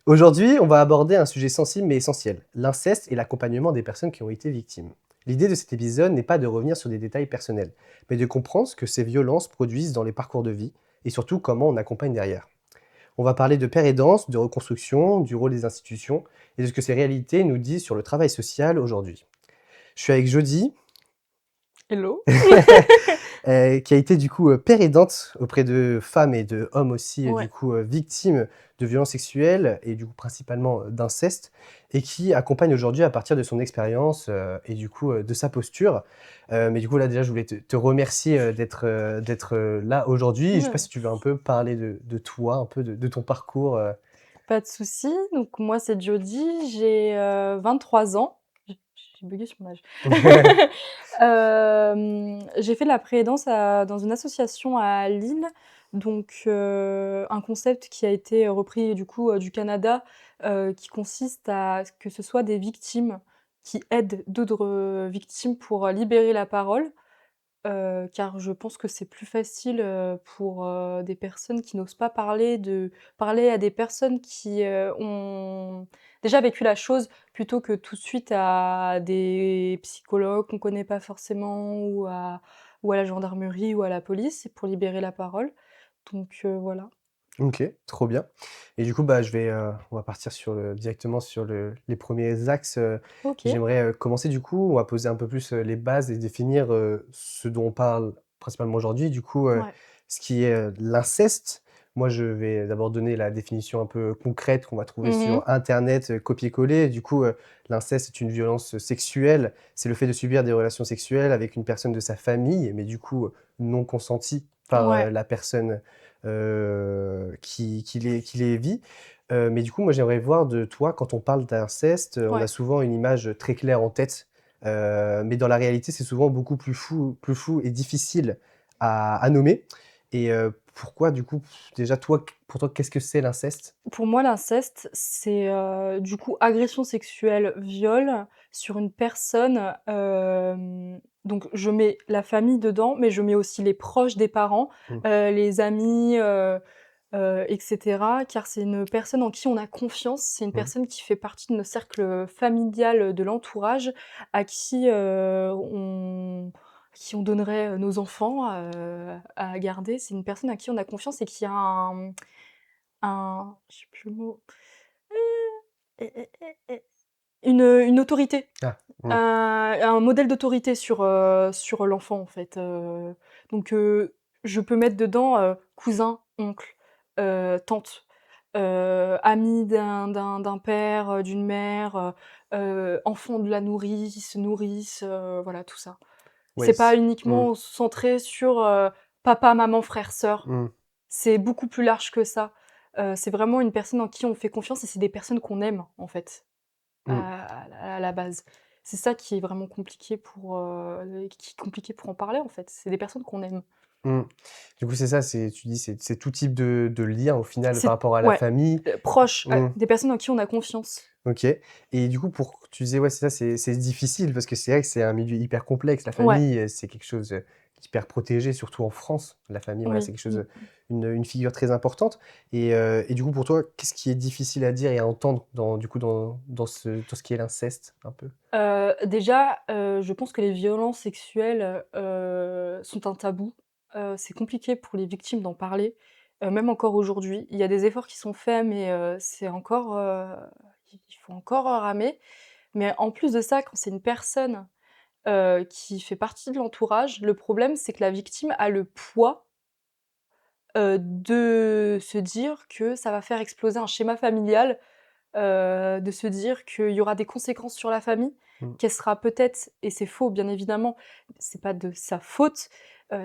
Aujourd'hui, on va aborder un sujet sensible mais essentiel, l'inceste et l'accompagnement des personnes qui ont été victimes. L'idée de cet épisode n'est pas de revenir sur des détails personnels, mais de comprendre ce que ces violences produisent dans les parcours de vie et surtout comment on accompagne derrière. On va parler de père aidance, de reconstruction, du rôle des institutions et de ce que ces réalités nous disent sur le travail social aujourd'hui. Je suis avec Jody, Hello. qui a été du coup père aidante auprès de femmes et de hommes aussi Ouais. victimes de violences sexuelles et du coup principalement d'inceste et qui accompagne aujourd'hui à partir de son expérience et du coup de sa posture. Mais du coup là déjà je voulais te remercier d'être là aujourd'hui. Je sais pas Ouais. si tu veux un peu parler de toi, un peu de ton parcours. Pas de souci. Donc moi, c'est Jody, j'ai, 23 ans. J'ai buggé sur mon âge. J'ai fait de la préaidance dans une association à Lille, donc un concept qui a été repris du coup, du Canada, qui consiste à ce que ce soit des victimes qui aident d'autres, victimes pour, libérer la parole. Car je pense que c'est plus facile, pour, des personnes qui n'osent pas parler, de parler à des personnes qui, ont déjà vécu la chose, plutôt que tout de suite à des psychologues qu'on connaît pas forcément ou à la gendarmerie ou à la police pour libérer la parole. Donc voilà. OK, trop bien. Et du coup, bah, on va partir directement sur les premiers axes. OK. J'aimerais, commencer du coup, on va poser un peu plus, les bases et définir, ce dont on parle principalement aujourd'hui. Du coup, Ouais. ce qui est, l'inceste. Moi, je vais d'abord donner la définition un peu concrète qu'on va trouver Mmh. sur internet, copier-coller. Du coup, l'inceste est une violence sexuelle. C'est le fait de subir des relations sexuelles avec une personne de sa famille, mais du coup, non consentie par, Ouais. la personne qui les vit. Mais du coup, moi, j'aimerais voir de toi, quand on parle d'inceste, on a Ouais. souvent une image très claire en tête, mais dans la réalité, c'est souvent beaucoup plus flou et difficile à nommer. Et pourquoi, du coup, déjà, pour toi, qu'est-ce que c'est l'inceste? Pour moi, l'inceste, c'est, du coup, agression sexuelle, viol sur une personne, donc je mets la famille dedans, mais je mets aussi les proches des parents, Mmh. les amis, et cetera, car c'est une personne en qui on a confiance. C'est une Mmh. personne qui fait partie de notre cercle familial, de l'entourage, à qui, on donnerait, nos enfants, à garder. C'est une personne à qui on a confiance et qui a je sais plus le mot. Eh, eh, eh, eh, une autorité, Ah, mmh. un modèle d'autorité sur l'enfant, en fait, donc je peux mettre dedans, cousin, oncle, tante, ami d'un père, d'une mère, enfant de la nourrice, voilà, tout ça. Ouais, C'est pas mmh, uniquement centré sur, papa, maman, frère, sœur. mmh, C'est beaucoup plus large que ça. C'est vraiment une personne en qui on fait confiance et c'est des personnes qu'on aime, en fait, mmh. à la base. C'est ça qui est vraiment compliqué qui est compliqué pour en parler, en fait. C'est des personnes qu'on aime. Mmh. Du coup, c'est ça, tu dis, c'est tout type de lien au final par C'est rapport à la Ouais, famille. proches, Mmh. des personnes en qui on a confiance. OK. Et du coup, tu disais, ouais, c'est ça, c'est difficile parce que c'est vrai que c'est un milieu hyper complexe. La Ouais, famille, c'est quelque chose, d'hyper protégé, surtout en France. La famille, voilà, oui. c'est quelque chose, une figure très importante. Et du coup, pour toi, qu'est-ce qui est difficile à dire et à entendre dans ce qui est l'inceste, un peu? Déjà, je pense que les violences sexuelles, sont un tabou. C'est compliqué pour les victimes d'en parler, même encore aujourd'hui. Il y a des efforts qui sont faits, mais c'est encore, il faut encore ramer. Mais en plus de ça, quand c'est une personne, qui fait partie de l'entourage, le problème, c'est que la victime a le poids, de se dire que ça va faire exploser un schéma familial, de se dire qu'il y aura des conséquences sur la famille, Mmh, qu'elle sera peut-être, et c'est faux bien évidemment, c'est pas de sa faute,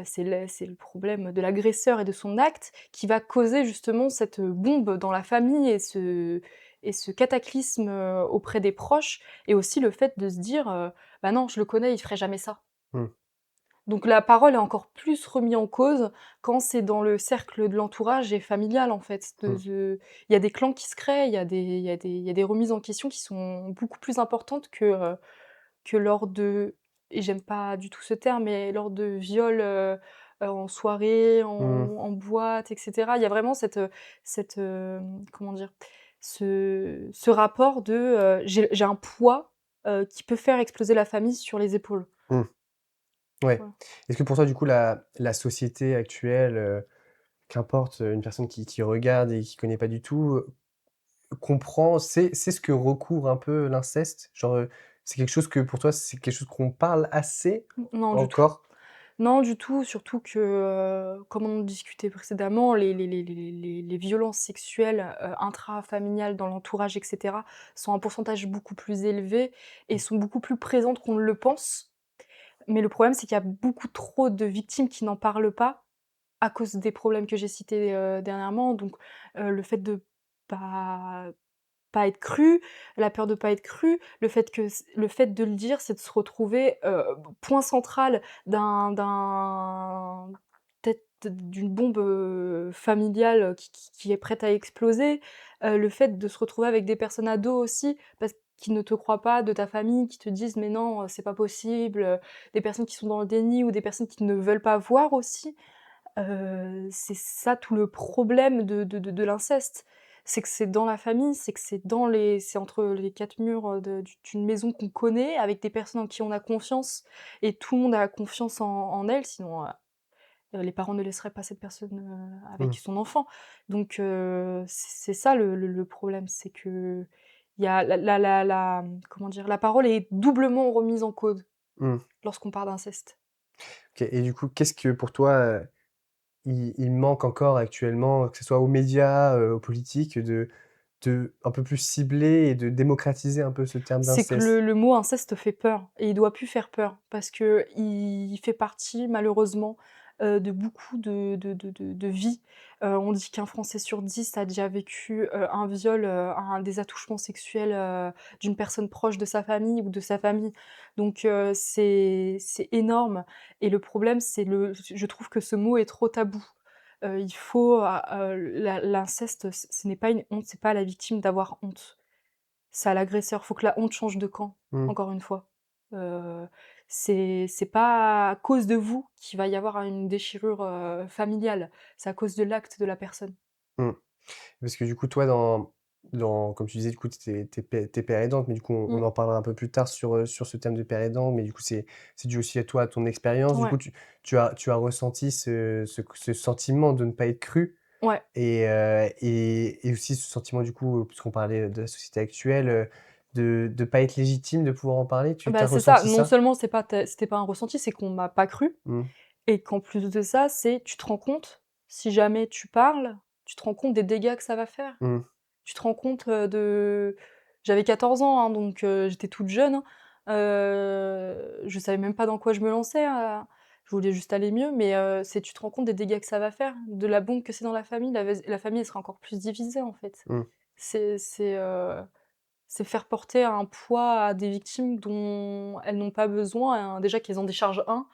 c'est le problème de l'agresseur et de son acte qui va causer justement cette bombe dans la famille et ce cataclysme, auprès des proches, et aussi le fait de se dire, «Bah non, je le connais, il ferait jamais ça». mmh, Donc la parole est encore plus remise en cause quand c'est dans le cercle de l'entourage et familial, en fait. mmh, Il y a des clans qui se créent, il y a des remises en question qui sont beaucoup plus importantes que lors de, et j'aime pas du tout ce terme, mais lors de viols, en soirée, Mmh. en boîte et cetera. Il y a vraiment comment dire? Ce rapport de, j'ai un poids, qui peut faire exploser la famille sur les épaules. Mmh. Ouais. Voilà. Est-ce que pour toi, du coup, la société actuelle, qu'importe, une personne qui regarde et qui connaît pas du tout, comprend, sait ce que recouvre un peu l'inceste? Genre, c'est quelque chose que pour toi, c'est quelque chose qu'on parle assez Non du tout. encore? Non du tout, surtout que, comme on discutait précédemment, les violences sexuelles, intrafamiliales dans l'entourage et cetera, sont un pourcentage beaucoup plus élevé et sont beaucoup plus présentes qu'on ne le pense. Mais le problème, c'est qu'il y a beaucoup trop de victimes qui n'en parlent pas à cause des problèmes que j'ai cités, dernièrement. Donc, le fait de pas pas être cru, la peur de pas être cru, le fait de le dire, c'est de se retrouver, point central d'un peut-être d'une bombe, familiale, qui est prête à exploser. Le fait de se retrouver avec des personnes ados aussi, parce qui ne te croient pas, de ta famille, qui te disent: «Mais non, c'est pas possible», des personnes qui sont dans le déni ou des personnes qui ne veulent pas voir aussi. C'est ça tout le problème de l'inceste. C'est que c'est dans la famille, c'est que c'est entre les 4 murs, d'une maison qu'on connaît, avec des personnes en qui on a confiance et tout le monde a confiance en elles, sinon, les parents ne laisseraient pas cette personne, avec Mmh. son enfant. Donc c'est ça le problème, c'est qu'il y a comment dire? La parole est doublement remise en cause Mmh. lorsqu'on parle d'inceste. OK, et du coup, qu'est-ce que pour toi, il manque encore actuellement, que ce soit aux médias, aux politiques, de un peu plus cibler et de démocratiser un peu ce terme C'est que le d'inceste? le mot inceste fait peur et il doit plus faire peur parce qu'il fait partie malheureusement, de beaucoup de vies. On dit qu'un Français sur 10 a déjà vécu, un viol, des attouchements sexuels, d'une personne proche de sa famille ou de sa famille. Donc c'est énorme et le problème c'est le je trouve que ce mot est trop tabou. Il faut, l'inceste, ce n'est pas une honte, c'est pas à la victime d'avoir honte. C'est à l'agresseur. Faut que la honte change de camp, Mmh. encore une fois. Heu, c'est pas à cause de vous qu'il va y avoir une déchirure, familiale. C'est à cause de l'acte de la personne. Mmh. Parce que du coup, toi, comme tu disais, du coup, tu père aidante, mais du coup, on Mmh. en parlera un peu plus tard sur ce thème de père aidant, mais du coup, c'est dû aussi à toi, à ton expérience. Du Ouais, coup, tu as ressenti ce sentiment de ne pas être cru ouais. et aussi ce sentiment, du coup, puisqu'on parlait de la société actuelle, de pas être légitime, de pouvoir en parler. Tu Bah, as c'est ça. ressenti Non ça? seulement c'était pas un ressenti, c'est qu'on m'a pas cru Mmh. et qu'en plus de ça, tu te rends compte, si jamais tu parles, tu te rends compte des dégâts que ça va faire. Mmh. Tu te rends compte, de j'avais 14 ans, hein, donc j'étais toute jeune, hein. Je savais même pas dans quoi je me lançais, je voulais juste aller mieux, mais tu te rends compte des dégâts que ça va faire, de la bombe que c'est dans la famille. La famille, elle sera encore plus divisée, en fait. Mmh. C'est c'est, heu, c'est faire porter un poids à des victimes dont elles n'ont pas besoin, hein. Déjà qu'elles en déchargent un,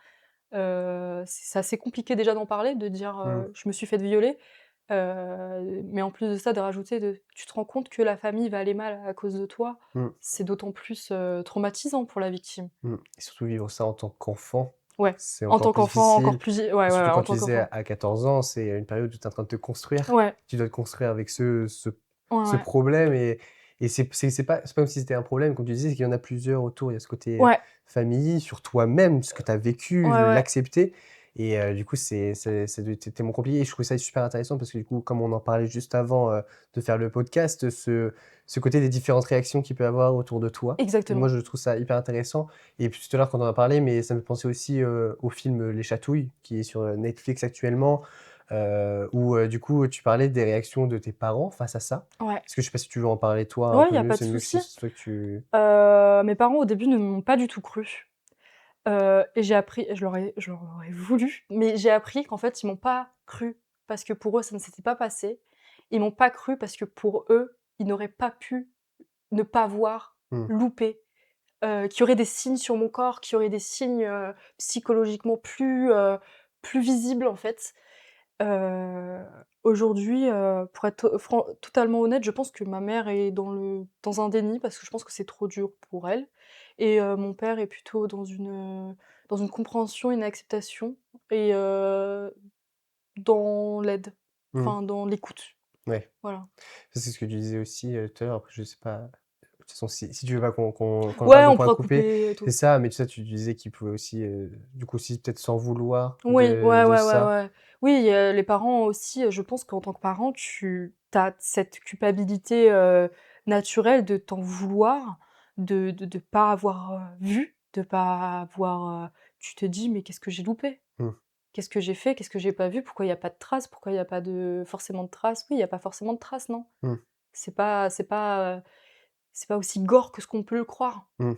c'est assez compliqué déjà d'en parler, de dire, Mmh. «Je me suis faite violer». Mais en plus de ça, de rajouter tu te rends compte que la famille va aller mal à cause de toi, Mmh. c'est d'autant plus, traumatisant pour la victime. Mmh, et surtout vivre ça en tant qu'enfant, Ouais, c'est en encore tant plus qu'enfant, encore difficile. plus ouais, ouais, Et ouais, surtout quand en tu tant disais qu'enfant. à 14 ans, c'est une période où tu es en train de te construire. Ouais, Tu dois te construire avec ouais, ce ouais. problème, et c'est pas comme si c'était un problème, comme tu disais, c'est qu'il y en a plusieurs autour. Il y a ce côté, Ouais, famille, sur toi-même, ce que tu as vécu, ouais, ouais, l'accepter, et du coup, c'est tellement compliqué, et je trouve ça super intéressant parce que du coup, comme on en parlait juste avant, de faire le podcast, ce côté des différentes réactions qu'il peut y avoir autour de toi. Moi, exactement. je trouve ça hyper intéressant, et puis tout à l'heure quand on en a parlé, mais ça me fait penser aussi, au film, Les Chatouilles, qui est sur, Netflix actuellement, où, du coup, tu parlais des réactions de tes parents face à ça. Ouais. Est-ce que je sais pas si tu veux en parler toi un Ouais, il peu y a mieux? pas de C'est mieux que souci. si c'est toi que tu Mes parents au début ne m'ont pas du tout cru, et j'ai appris je leur aurais voulu, mais j'ai appris qu'en fait, ils m'ont pas cru parce que pour eux, ça ne s'était pas passé. Ils m'ont pas cru parce que pour eux, ils n'auraient pas pu ne pas voir, mmh, louper, qu'il y aurait des signes sur mon corps, qu'il y aurait des signes, psychologiquement plus visibles, en fait. Heu, Aujourd'hui, pour être totalement honnête, je pense que ma mère est dans un déni parce que je pense que c'est trop dur pour elle et mon père est plutôt dans une compréhension, une acceptation. et dans l'aide, Mmh. enfin dans l'écoute, Ouais. voilà. Ça, c'est ce que tu disais aussi, tout à l'heure. Après, je sais pas, de toute façon, si tu veux pas qu'on en Ouais, parle, on on pourra pourra couper. couper, C'est tout. ça, mais tu sais, tu disais qu'il pouvait aussi, du coup, aussi peut-être s'en vouloir Oui, ouais, de ouais, ouais, ça. ouais. Oui, les parents aussi, je pense qu'en tant que parent, tu as cette culpabilité, naturelle de t'en vouloir, de pas avoir, vu, de pas avoir, tu te dis: «Mais qu'est-ce que j'ai loupé? Mmh. Qu'est-ce que j'ai fait? Qu'est-ce que j'ai pas vu? Pourquoi il y a pas de traces? Pourquoi il y a pas de forcément de traces?» Oui, il y a pas forcément de traces, non. Mmh. C'est pas aussi gore que ce qu'on peut le croire. Mmh.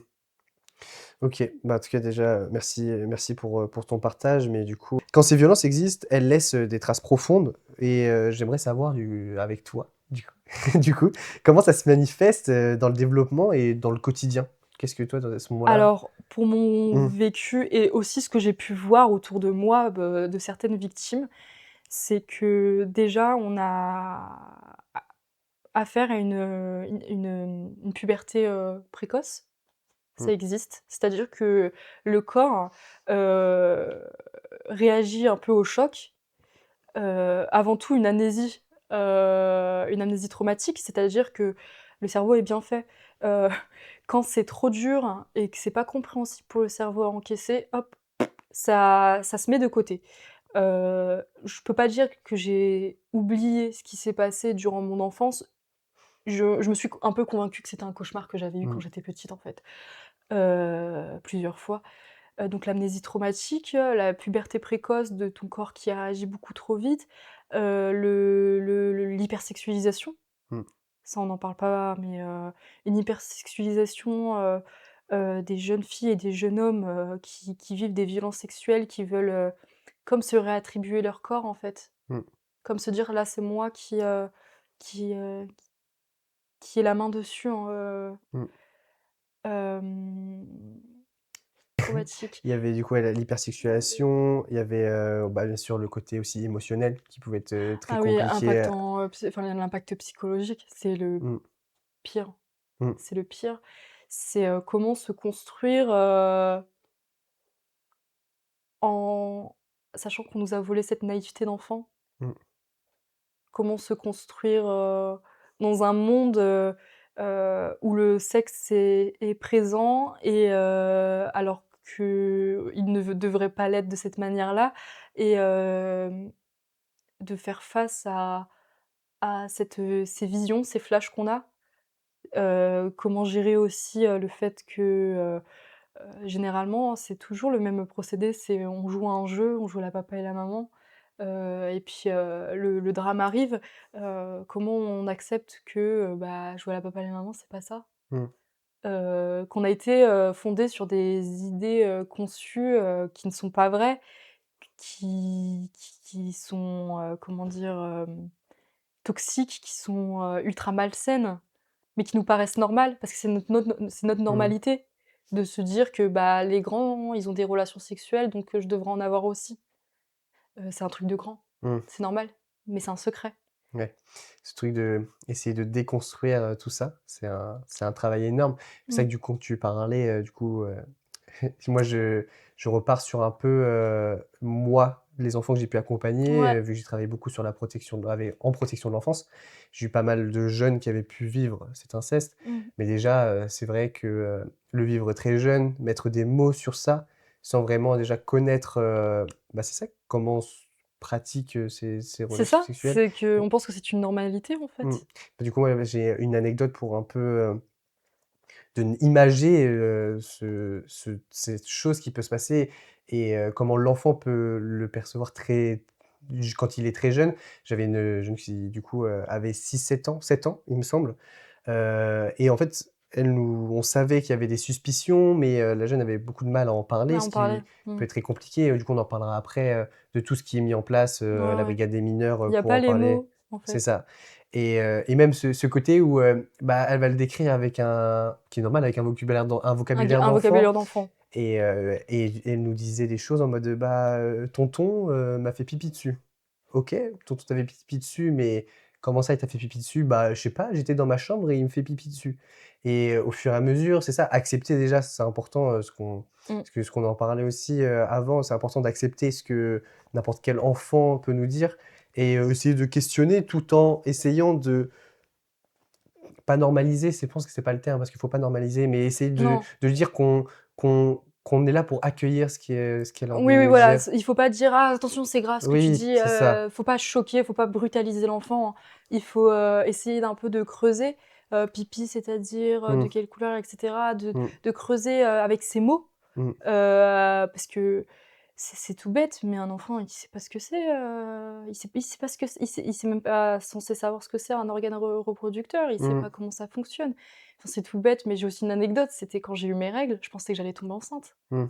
OK. Bah, en tout cas, déjà, merci pour ton partage. Mais du coup, quand ces violences existent, elles laissent, des traces profondes et j'aimerais savoir avec toi, du coup du coup, comment ça se manifeste, dans le développement et dans le quotidien? Qu'est-ce que toi, dans à ce moment-là Alors, pour mon mmh, vécu et aussi ce que j'ai pu voir autour de moi, de certaines victimes, c'est que déjà on a affaire à une puberté, précoce. mmh, Ça existe. C'est-à-dire que le corps, heu, réagit un peu au choc. Avant tout une amnésie traumatique, c'est-à-dire que le cerveau est bien fait. Heu, quand c'est trop dur et que c'est pas compréhensible pour le cerveau à encaisser, hop, ça se met de côté. Je peux pas dire que j'ai oublié ce qui s'est passé durant mon enfance. Je me suis un peu convaincue que c'était un cauchemar que j'avais eu quand mmh, j'étais petite, en fait, plusieurs fois. Donc l'amnésie traumatique, la puberté précoce de ton corps qui réagit beaucoup trop vite, l'hypersexualisation, mmh, ça on n'en parle pas, mais une hypersexualisation, des jeunes filles et des jeunes hommes, qui vivent des violences sexuelles, qui veulent, comme se réattribuer leur corps, en fait. mmh, Comme se dire: «Là, c'est moi qui, heu, qui ai la main dessus», hein, mmh. hem, traumatique. Il y avait du coup, ouais, l'hypersexualisation, il y avait, bah, bien sûr le côté aussi émotionnel qui pouvait être, très Ah oui, compliqué, impactant, enfin l'impact psychologique, c'est le mmh, pire. mmh, C'est le pire. C'est, comment se construire, en sachant qu'on nous a volé cette naïveté d'enfant. mmh, Comment se construire, dans un monde, où le sexe est présent et alors qu'il ne devrait pas l'être de cette manière-là et de faire face à ces visions, ces flashs qu'on a. Comment gérer aussi, le fait que, généralement, c'est toujours le même procédé, c'est on joue à un jeu, on joue à la papa et la maman, et puis, le drame arrive, comment on accepte que, bah, jouer à la papa et la maman, c'est pas ça? mmh, Qu'on a été, fondé sur des idées, conçues, qui ne sont pas vraies, qui sont, comment dire? Toxiques, qui sont, ultra malsaines. Mais qui nous paraissent normales, parce que c'est notre mmh, normalité de se dire que, bah, les grands, ils ont des relations sexuelles, donc je devrais en avoir aussi. C'est un truc de grand. mmh, C'est normal, mais c'est un secret. ouais. Ce truc de essayer de déconstruire, tout ça, c'est un travail énorme. C'est ça Mmh. que du coup tu parlais, du coup, moi je repars sur un peu, moi, les enfants que j'ai pu accompagner, Ouais. vu que j'ai travaillé beaucoup sur la protection en protection de l'enfance. J'ai eu pas mal de jeunes qui avaient pu vivre cet inceste, Mmh. mais déjà, c'est vrai que, le vivre très jeune, mettre des mots sur ça, sans vraiment déjà connaître, bah, c'est ça, comment s pratique, ces C'est relations ça, sexuelles. c'est qu'on pense que c'est une normalité, en Mmh. fait. Bah, du coup, ouais, j'ai une anecdote pour un peu, de imager, cette chose qui peut se passer et comment l'enfant peut le percevoir quand il est très jeune. J'avais une jeune qui, du coup, avait 6 7 ans, 7 ans, il me semble, et en fait, on savait qu'il y avait des suspicions, mais la jeune avait beaucoup de mal à en Ouais, parler, ce on parlait. qui Mmh. peut être très compliqué. Du coup, on en parlera après, de tout ce qui est mis en place, Ouais, à la ouais. brigade des mineurs, Il y a pour pas en les parler. mots, en C'est fait. ça. Et même ce côté où, bah, elle va le décrire avec un qui est normal, avec un vocabulaire Un d'enfant vocabulaire d'enfant. et elle nous disait des choses en mode, «Bah, tonton, m'a fait pipi dessus». OK, tonton t'a fait pipi dessus, mais «Comment ça, il t'a fait pipi dessus?» «Bah, je sais pas, j'étais dans ma chambre et il me fait pipi dessus» et au fur et à mesure, c'est ça, accepter déjà, c'est important, Mmh. ce qu'on en parlait aussi, avant, c'est important d'accepter ce que n'importe quel enfant peut nous dire et essayer de questionner tout en essayant de pas normaliser, c'est je pense que c'est pas le terme parce qu'il faut pas normaliser, mais essayer Non. de dire qu'on est là pour accueillir ce qu'elle a envie Oui, de oui, nous voilà, dire. c il faut pas dire: «Ah attention, c'est grave ce que tu Oui, dis», c'est ça. faut pas choquer, faut pas brutaliser l'enfant. Il faut, essayer d'un peu de creuser, pipi, c'est-à-dire, de Mmh, quelle couleur et cetera, mmh, de creuser, avec ses mots, mmh, parce que c'est tout bête, mais un enfant, il sait pas ce que c'est, il sait pas ce que c'est, il sait même pas censé savoir ce que c'est un organe reproducteur, il sait mmh, pas comment ça fonctionne. Enfin, c'est tout bête, mais j'ai aussi une anecdote, c'était quand j'ai eu mes règles, je pensais que j'allais tomber enceinte. mmh.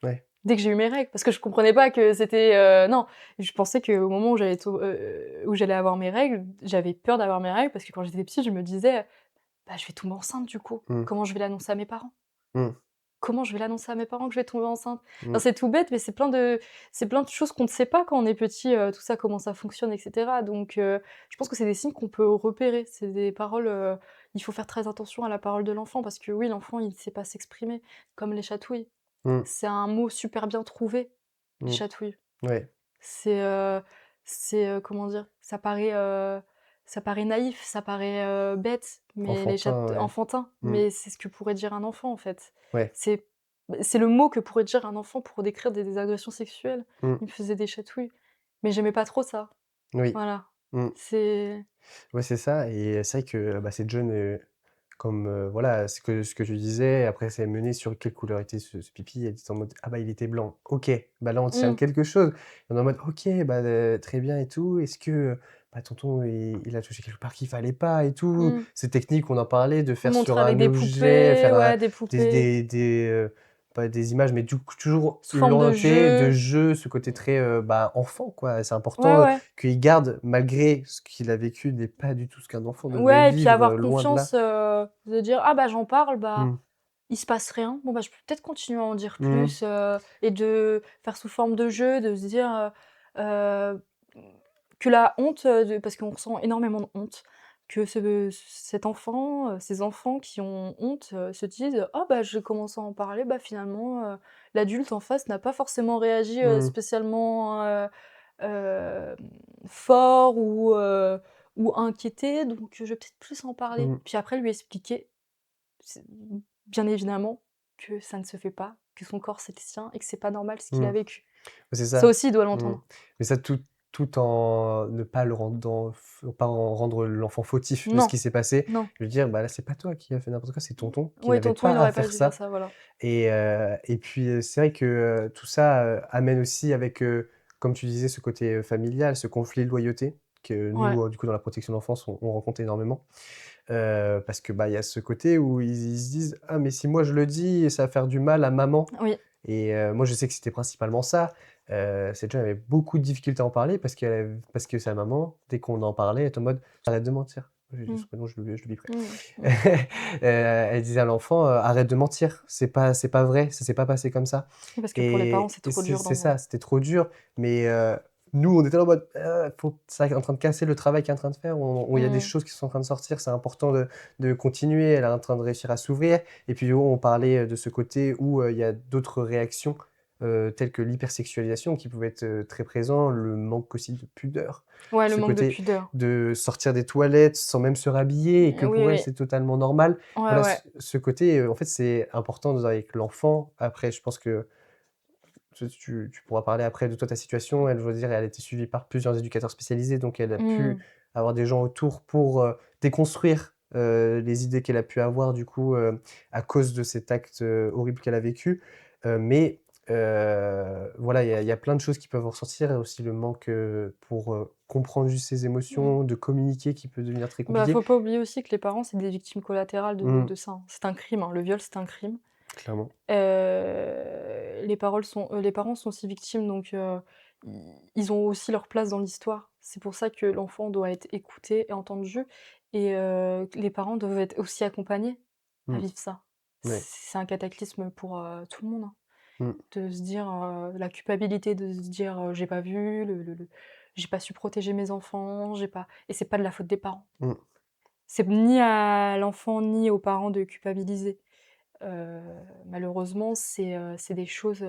Ouais. Dès que j'ai eu mes règles, parce que je comprenais pas que c'était, non, je pensais qu'au moment où j'allais avoir mes règles, j'avais peur d'avoir mes règles parce que quand j'étais petite, je me disais: «Bah, je vais tomber enceinte du coup. Mmh, Comment je vais l'annoncer à mes parents? mmh, Comment je vais l'annoncer à mes parents que je vais tomber enceinte?» Enfin, mmh, c'est tout bête, mais c'est plein de choses qu'on ne sait pas quand on est petit, tout ça, comment ça fonctionne et cetera. Donc je pense que c'est des signes qu'on peut repérer. C'est des paroles, il faut faire très attention à la parole de l'enfant parce que oui, l'enfant, il ne sait pas s'exprimer, comme les chatouilles. mmh, C'est un mot super bien trouvé, les mmh. chatouilles. Ouais, C'est, comment dire? Ça paraît naïf, ça paraît, bête, mais les chat enfantin, ouais. enfantin, Mmh, mais c'est ce que pourrait dire un enfant, en fait. ouais. C'est c'est le mot que pourrait dire un enfant pour décrire des agressions sexuelles. Mmh, Il me faisait des chatouilles, mais j'aimais pas trop ça. oui. Voilà. Mmh. C'est Ouais, c'est ça et c'est vrai que, bah, cette jeune, comme, voilà, ce que tu disais, après c'est mené sur quelle couleur était ce pipi, elle dit en mode: «Ah bah, il était blanc». OK, bah, là on tient mmh, quelque chose. On est en mode: «OK, bah, très bien et tout. Est-ce que, bah, tonton il a touché quelque part qu'il fallait pas et tout?» mmh. Ces techniques qu'on en parlait de faire sur Montrer avec un des objet, poupées, faire un ouais, des des poupées, des des, pas des images, mais du coup toujours sous forme de l'orienter de jeu. jeu, ce côté très, bah, enfant quoi. C'est Ouais, important, ouais. qu'il garde malgré ce qu'il a vécu n'est pas du tout ce qu'un enfant devrait Ouais et puis vivre, avoir loin de là. confiance, de dire: «Ah bah, j'en parle, bah, Mmh. il se passe rien. Bon, bah, je peux peut-être continuer à en dire Mmh. plus», et de faire sous forme de jeu, de se dire, heu, que la honte, de parce qu'on ressent énormément de honte, que cet enfant, ces enfants qui ont honte, se disent: «Ah bah, j'ai commencé à en parler, bah, finalement, l'adulte en face n'a pas forcément réagi, Mmh. spécialement, hem, fort ou inquiété, donc je vais peut-être plus en parler». Mmh. Puis après lui expliquer, c'est bien évidemment que ça ne se fait pas, que son corps c'est le sien et que c'est pas normal ce qu'il a Mmh. vécu. C'est Ça ça. aussi il doit Mmh. l'entendre. Mais ça tout en ne pas le rendre pas en rendre l'enfant fautif de ce Non, qui s'est passé. non. Lui dire: «Bah, là, c'est pas toi qui as fait n'importe quoi, c'est tonton qui Oui, n'avait tonton, pas il à aurait pas faire dû faire ça» ça, voilà. et puis, c'est vrai que, tout ça, amène aussi avec, comme tu disais, ce côté, familial, ce conflit de loyauté que Ouais, nous, du coup, dans la protection de l'enfance, on rencontre énormément. Parce que, bah, il y a ce côté où ils se disent: «Ah mais si moi je le dis, ça va faire du mal à maman» oui. et moi je sais que c'était principalement ça. Cette jeune avait beaucoup de difficultés à en parler parce que sa maman, dès qu'on en parlait, elle était en mode: «Arrête de mentir». J'ai dit Mmh. son prénom, je le biperai. Mmh. Mmh. Elle disait à l'enfant: «Arrête de mentir, c'est pas vrai, ça s'est pas passé comme ça» Oui, parce que pour les parents, c'est et trop dur c'est d'entendre. ça, c'était trop dur mais nous, on était là en mode: faut ça est en train de casser le travail qu'elle est en train de faire, il y a des Mmh. choses qui sont en train de sortir, c'est important de continuer». Elle est en train de réussir à s'ouvrir et puis on parlait, de ce côté où, il y a d'autres réactions, telles que l'hypersexualisation qui pouvait être, très présent, le manque aussi de pudeur. Ouais, le Ce manque de côté pudeur. de sortir des toilettes sans même se rhabiller et que Oui, pour elle, oui. c'est totalement normal. Ouais, Voilà, ouais. ce côté, en fait, c'est important avec l'enfant. Après, je pense que tu pourras parler après de toi, ta situation. Elle, je veux dire, elle a été suivie par plusieurs éducateurs spécialisés, donc elle a pu Mmh. avoir des gens autour pour, déconstruire, les idées qu'elle a pu avoir du coup, à cause de cet acte, horrible qu'elle a vécu. Mais, voilà, il y a plein de choses qui peuvent en ressortir et aussi le manque, pour, comprendre juste ses Mmh. émotions, de communiquer qui peut devenir très Bah, compliqué. faut pas oublier aussi que les parents, c'est des victimes collatérales Mmh, de ça, hein. C'est un crime, hein. Le viol, c'est un crime. clairement. Les parents sont aussi victimes, donc ils ont aussi leur place dans l'histoire. C'est pour ça que l'enfant doit être écouté et entendu et que les parents doivent être aussi accompagnés à Mmh, vivre ça. ouais. C'est un cataclysme pour, tout le monde, hein, Mmh, de se dire, la culpabilité de se dire, «J'ai pas vu», j'ai pas su protéger mes enfants, j'ai pas et c'est pas de la faute des parents. Mmh. C'est ni à l'enfant ni aux parents de culpabiliser. Heu, Malheureusement, c'est des choses,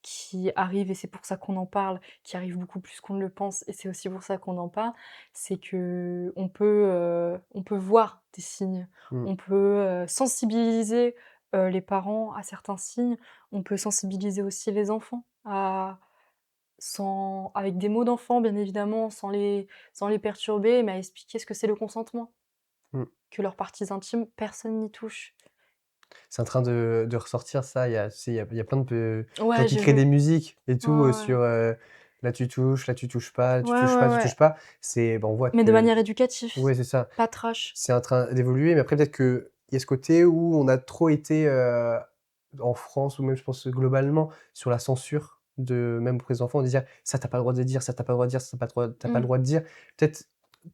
qui arrivent et c'est pour ça qu'on en parle, qui arrivent beaucoup plus qu'on ne le pense et c'est aussi pour ça qu'on en parle. C'est qu'on peut voir des signes, Mmh. on peut, sensibiliser, les parents à certains signes, on peut sensibiliser aussi les enfants à sans avec des mots d'enfant bien évidemment, sans les perturber, mais à expliquer ce que c'est le consentement, Mmh. que leurs parties intimes, personne n'y touche. C'est en train de ressortir ça, il y a tu sais, il y a plein de gens Ouais, qui j'ai créent vu. des musiques et Ouais, tout, ouais. sur, là tu touches pas, là tu Ouais, touches pas, ouais, tu ouais, touches pas. C'est bah, on voit mais de que manière éducative, ouais, c'est ça. pas trash. C'est en train d'évoluer, mais après peut-être qu'il y a ce côté où on a trop été, en France ou même je pense globalement, sur la censure de même pour les enfants, de dire: «Ça tu pas le droit de dire, ça tu pas le droit de dire, ça tu pas le Mmh. droit de dire». Peut-être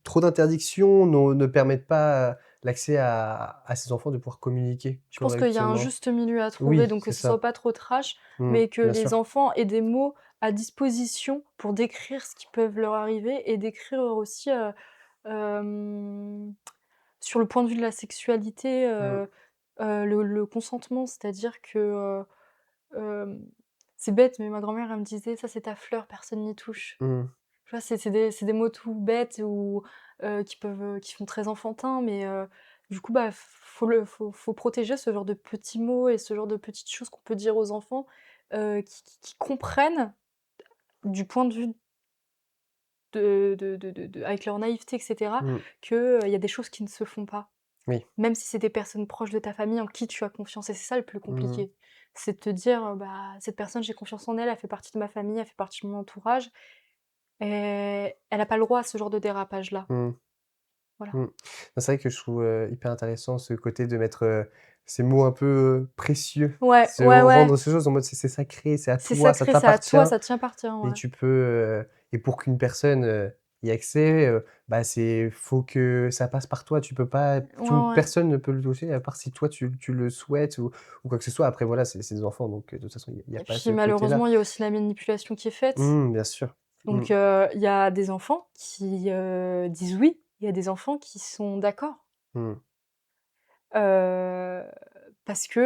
trop d'interdictions ne permettent pas, l'accès à ces enfants de pouvoir communiquer Je pense qu'il y a un correctement. juste milieu à trouver, Oui, donc que c'est ce soit ça. pas trop trash, Mmh, mais que bien les sûr. enfants aient des mots à disposition pour décrire ce qui peut leur arriver et décrire aussi, hem, sur le point de vue de la sexualité, Mmh, le consentement. C'est-à-dire que, hem, c'est bête, mais ma grand-mère, elle me disait: «Ça, c'est ta fleur, personne n'y touche». mmh, Tu vois, c'est des mots tout bêtes ou qui font très enfantin, mais du coup, bah, faut protéger ce genre de petits mots et ce genre de petites choses qu'on peut dire aux enfants, qui comprennent du point de vue de avec leur naïveté et cetera, mmh, que, il y a des choses qui ne se font pas. oui. Même si c'est des personnes proches de ta famille en qui tu as confiance et c'est ça le plus Mmh, compliqué. C'est de te dire, «Bah, cette personne, j'ai confiance en elle, elle fait partie de ma famille, elle fait partie de mon entourage et elle a pas le droit à ce genre de dérapage-là». mmh. Voilà. Mmh. C'est vrai que je trouve, hyper intéressant ce côté de mettre, ces mots un peu, précieux, Ouais, se ouais, ouais. rendre ces choses en mode c'est sacré, c'est à C'est toi, ça sacré, c'est à t'appartient toi, ça t'appartient, et ouais. tu peux, et pour qu'une personne, y ait accès, bah, faut que ça passe par toi. Tu peux pas Ouais, tout ouais. personne ne peut le toucher à part si toi tu le souhaites ou quoi que ce soit. Après voilà, c'est des enfants donc de toute façon il y a Et pas puis ce côté-là. malheureusement, il y a aussi la manipulation qui est faite. Mmh, bien sûr. Mmh, Donc il y a des enfants qui, disent oui, il y a des enfants qui sont d'accord. mmh, Heu, Parce que,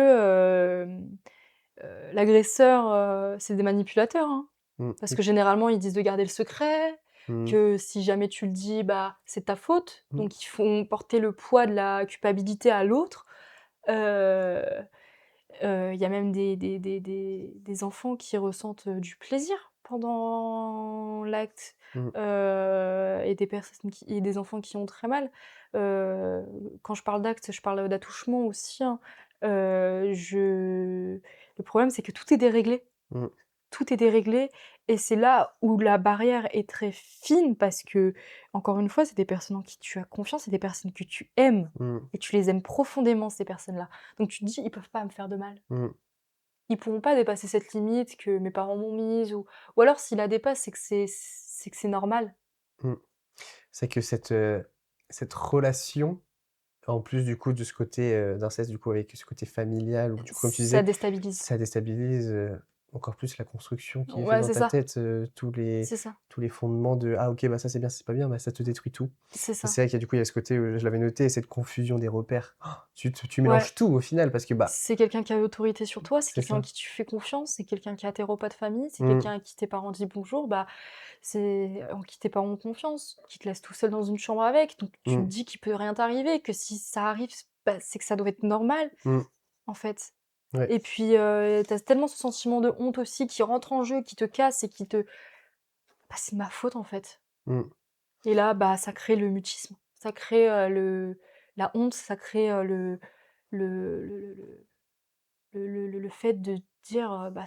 l'agresseur, c'est des manipulateurs, hein. mmh, Parce oui. que généralement, ils disent de garder le secret, Mmh, que si jamais tu le dis, bah, c'est ta faute. mmh, Donc ils font porter le poids de la culpabilité à l'autre. Heu Il y a même des enfants qui ressentent, du plaisir pendant l'acte, mmh, et des enfants qui ont très mal. Heu, Quand je parle d'acte, je parle d'attouchement aussi, hein. Je Le problème, c'est que tout est déréglé. mmh, Tout est déréglé et c'est là où la barrière est très fine parce que encore une fois, c'est des personnes en qui tu as confiance, c'est des personnes que tu aimes mmh, et tu les aimes profondément ces personnes-là. Donc tu te dis: «Ils peuvent pas me faire de mal. mmh, Ils pourront pas dépasser cette limite que mes parents m'ont mise» ou alors s'ils la dépassent, c'est que c'est normal. mmh. C'est que cette relation, en plus du coup de ce côté, d'inceste du coup avec ce côté familial ou du coup comme tu Ça disais, déstabilise. ça déstabilise, encore plus la construction qui est faite Ouais, dans c'est ta ça, tête, c'est ça, tous les fondements de: «Ah OK, bah ça c'est bien, ça c'est pas bien», bah ça te détruit tout. c'est Et ça. c'est vrai qu'il y a du coup, il y a ce côté, je l'avais noté, cette confusion des repères. Tu Ouais. mélanges tout au final parce que, bah C'est quelqu'un qui a l'autorité sur toi, c'est c'est quelqu'un en ça. qui tu fais confiance, c'est quelqu'un qui a tes repas de famille, c'est Mmh, quelqu'un à qui tes parents disent bonjour, bah, c'est en qui tes parents ont confiance, qui te laisse tout seul dans une chambre avec, donc tu te mmh, dis qu'il peut rien t'arriver, que si ça arrive, bah, c'est que ça doit être normal, mmh, en fait. ouais, Et puis, tu tellement ce sentiment de honte aussi qui rentre en jeu, qui te casse et qui te bah, c'est de ma faute, en fait. mmh, Et là, bah, ça crée le mutisme, ça crée, la honte, ça crée, le le fait de dire, bah,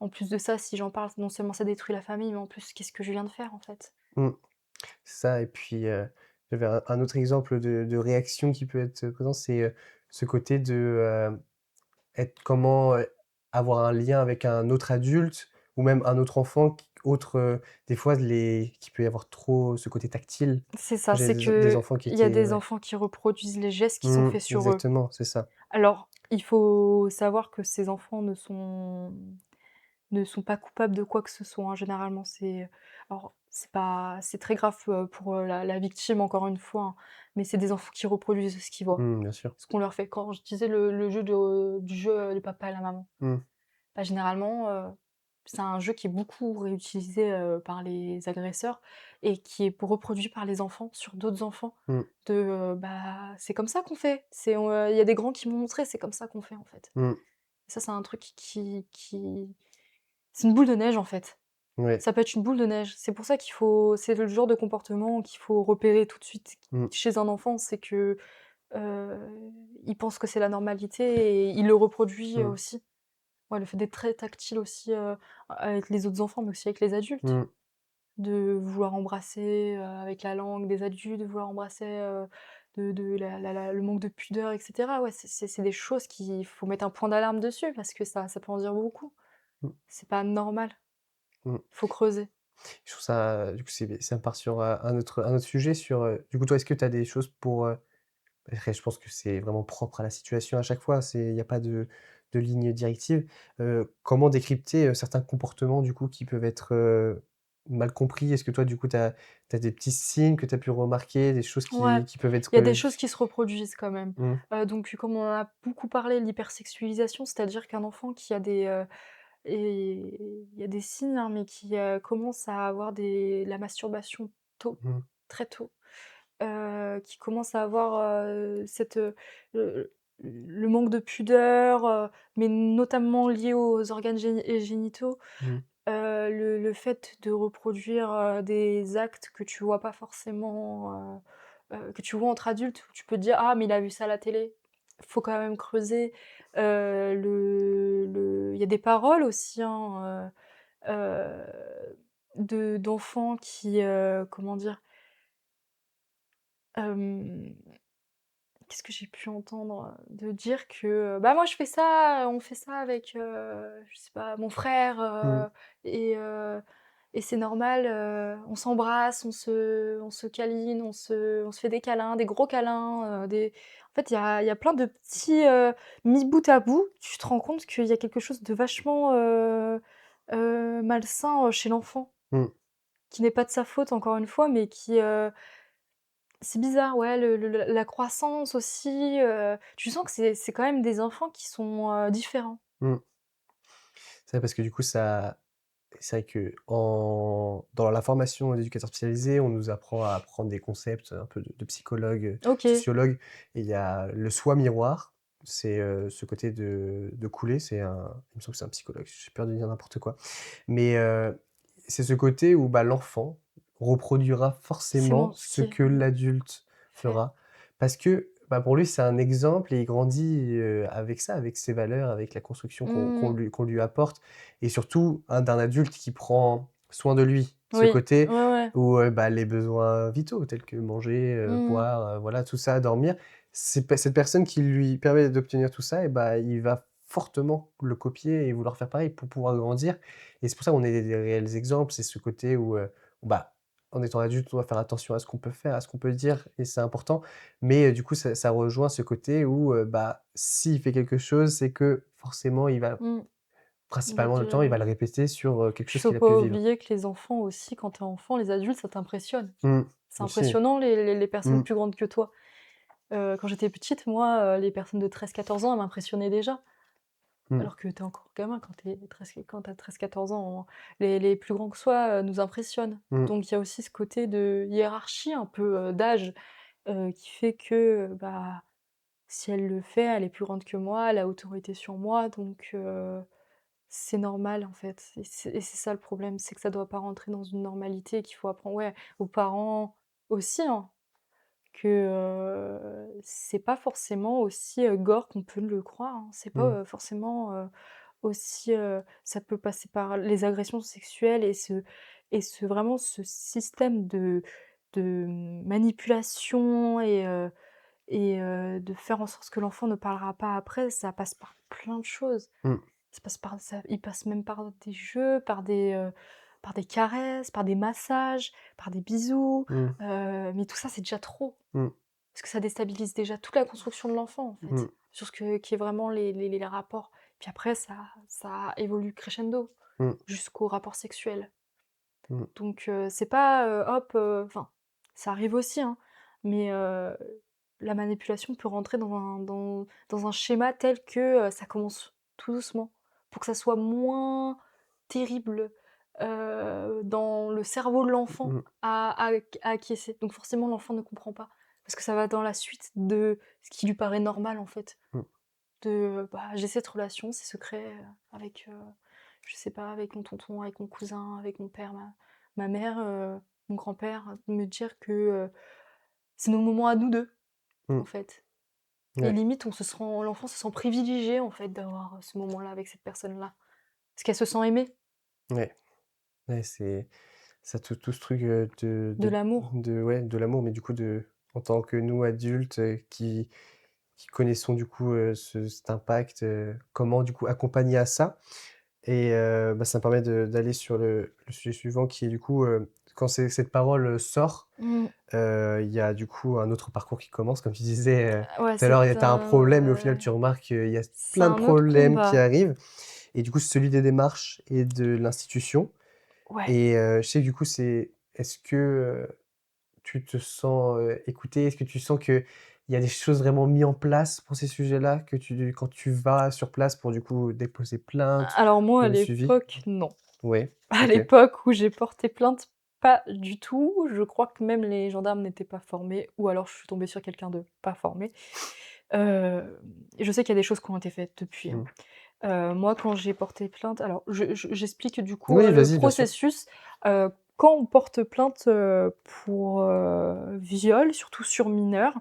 en plus de ça, si j'en parle, non seulement ça détruit la famille, mais en plus, qu'est-ce que je viens de faire, en fait? mmh. Ça et puis, j'avais un autre exemple de réaction qui peut être présent, c'est, ce côté de, être comment, avoir un lien avec un autre adulte ou même un autre enfant des fois qui peut y avoir trop ce côté tactile. C'est ça, J'ai c'est des qu'il enfants qui y a étaient des ouais. enfants qui reproduisent les gestes qui sont Mmh, faits sur eux. exactement, c'est ça. Alors, il faut savoir que ces enfants ne sont ne sont pas coupables de quoi que ce soit, hein, généralement. Alors c'est très grave, pour, la victime encore une fois, hein, mais c'est des enfants qui reproduisent ce qu'ils voient, Bien sûr. ce qu'on leur fait. Quand je disais le jeu de du jeu, Le papa et la maman, Mmh. bah, généralement, c'est un jeu qui est beaucoup réutilisé, par les agresseurs et qui est reproduit par les enfants sur d'autres enfants Mmh. bah, c'est comme ça qu'on fait. Il y a des grands qui m'ont montré, c'est comme ça qu'on fait, en fait. Mmh. Ça, c'est un truc qui c'est une boule de neige, en fait. Ouais. Ça peut être une boule de neige. C'est le genre de comportement qu'il faut repérer tout de suite Mmh. chez un enfant, c'est que, il pense que c'est la normalité et il le reproduit, Mmh. aussi. Ouais, le fait d'être très tactile aussi, avec les autres enfants, mais aussi avec les adultes. Mmh. De vouloir embrasser, avec la langue des adultes, de vouloir embrasser, de le manque de pudeur et cetera. Ouais, c'est des choses qu'il faut mettre un point d'alarme dessus parce que ça peut en dire beaucoup. Mmh. C'est pas normal, Mmh. faut creuser. Je trouve ça, du coup, c'est ça me part sur, un autre sujet sur, du coup, toi, est-ce que tu as des choses pour, après je pense que c'est vraiment propre à la situation à chaque fois, il y a pas de ligne directive. Comment décrypter, certains comportements, du coup, qui peuvent être, mal compris? Est-ce que toi, du coup, tu as des petits signes que tu as pu remarquer, des choses Ouais, qui peuvent être, il y a des choses qui se reproduisent quand même. mmh, Donc comme on en a beaucoup parlé, l'hypersexualisation, c'est-à-dire qu'un enfant qui a et il y a des signes, hein, mais qui, commence à avoir la masturbation tôt, mmh, très tôt. Qui commence à avoir, le le manque de pudeur, mais notamment lié aux organes génitaux. mmh, Le fait de reproduire, des actes que tu vois pas forcément, que tu vois entre adultes, où tu peux te dire: «Ah mais il a vu ça à la télé». Faut quand même creuser. Il y a des paroles aussi, hein, d'enfants qui, comment dire? Hem Qu'est-ce que j'ai pu entendre? De dire que, «Bah, moi je fais ça, on fait ça avec, je sais pas, mon frère, mmh, et c'est normal, on s'embrasse, on se câline, on se fait des câlins, des gros câlins, des» en fait, il y a plein de petits, mis bout à bout, tu te rends compte qu'il y a quelque chose de vachement, malsain, chez l'enfant, mmh. qui n'est pas de sa faute encore une fois, mais c'est bizarre, ouais, la croissance aussi, tu sens que c'est quand même des enfants qui sont, différents. Mmh. C'est vrai parce que du coup ça c'est vrai dans la formation d'éducateur spécialisé, on nous apprend à apprendre des concepts un peu de psychologue, OK. sociologue et il y a le soi miroir. C'est, ce côté de couler, il me semble que c'est un psychologue, j'ai peur de dire n'importe quoi. Mais, c'est ce côté où, bah, l'enfant reproduira forcément Ce ce qui est que l'adulte fait. fera. Parce que, bah, pour lui, c'est un exemple et il grandit, avec ça, avec ses valeurs, avec la construction Mmh. qu'on lui apporte et surtout, d'un adulte qui prend soin de lui. Ce Oui, côté ouais, ouais. où, bah, les besoins vitaux tels que manger, Mmh. boire, voilà, tout ça, dormir, cette personne qui lui permet d'obtenir tout ça et bah, il va fortement le copier et vouloir faire pareil pour pouvoir grandir et c'est pour ça qu'on est des réels exemples. C'est ce côté où, bah, en étant adulte, on doit faire attention à ce qu'on peut faire, à ce qu'on peut dire et c'est important. Mais, du coup, ça rejoint ce côté où, bah, s'il fait quelque chose, c'est que forcément il va Mmh. Bah, principalement le temps, il va de le répéter sur, quelque Puis chose faut qu'il a pu pas vivre. oublier que les enfants aussi, quand tu es enfant, les adultes, ça t'impressionne. Mmh. C'est Aussi. impressionnant les personnes Mmh. plus grandes que toi. Quand j'étais petite, moi, les personnes de 13-14 ans, elles m'impressionnaient déjà. Mmh. Alors que tu es encore gamin quand tu as 13-14 ans, hein. Les plus grands que soi, nous impressionnent. Mmh. Donc il y a aussi ce côté de hiérarchie un peu, d'âge, qui fait que, bah, si elle le fait, elle est plus grande que moi, elle a autorité sur moi, donc c'est normal en fait. Et c'est ça le problème, c'est que ça doit pas rentrer dans une normalité, qu'il faut apprendre, ouais, aux parents aussi, hein, que, c'est pas forcément aussi, gore qu'on peut le croire, hein. C'est pas, Mmh. forcément, aussi, ça peut passer par les agressions sexuelles vraiment ce système de manipulation de faire en sorte que l'enfant ne parlera pas après, ça passe par plein de choses. Mmh. Il passe même par des jeux, par des caresses, par des massages, par des bisous, Mmh. mais tout ça, c'est déjà trop. Mmh. Parce que ça déstabilise déjà toute la construction de l'enfant, en Mmh. fait, sur ce qui est vraiment les rapports. Puis après ça évolue crescendo. Mmh. jusqu'au rapport sexuel. Mmh. Donc c'est pas, hop, enfin, ça arrive aussi, hein, mais la manipulation peut rentrer dans un schéma tel que, ça commence tout doucement, pour que ça soit moins terrible, dans le cerveau de l'enfant Mmh. à acquiescer. Donc forcément, l'enfant ne comprend pas, parce que ça va dans la suite de ce qui lui paraît normal, en fait. Mmh. Bah, j'ai cette relation, c'est secret, avec, je sais pas, avec mon tonton, avec mon cousin, avec mon père, ma mère, mon grand-père, me dire que, c'est nos moments à nous 2 en Mmh. fait, et Ouais. limite l'enfant se sent privilégié, en fait, d'avoir ce moment-là avec cette personne-là. Parce qu'elle se sent aimée, Ouais. Ouais, c'est ça tout ce truc, de l'amour. ouais, de l'amour, mais du coup en tant que nous adultes, qui connaissons du coup, cet impact, comment du coup accompagner à ça? Et bah, ça me permet d'aller sur le sujet suivant qui est du coup, quand cette parole, sort, Mmh. il y a du coup un autre parcours qui commence. Comme tu disais, Ouais, tout à l'heure, il y a tu as un problème et au final ouais, tu remarques qu'il y a c'est plein de un autre problèmes qui combat. arrivent et du coup, c'est celui des démarches et de l'institution Ouais. et je sais que du coup, est-ce que, tu te sens, écoutée? Est-ce que tu sens qu'il y a des choses vraiment mis en place pour ces sujets-là, quand tu vas sur place pour du coup déposer plainte Alors moi, à ou le suivi? l'époque, non. Ouais, À OK. l'époque où j'ai porté plainte, pas du tout. Je crois que même les gendarmes n'étaient pas formés, ou alors je suis tombée sur quelqu'un de pas formé. Hem, et je sais qu'il y a des choses qui ont été faites depuis, hein. Mmh. Moi, quand j'ai porté plainte, alors j'explique du coup, Oui, le vas-y, bien sûr. processus. Quand on porte plainte, pour, viol, surtout sur mineur,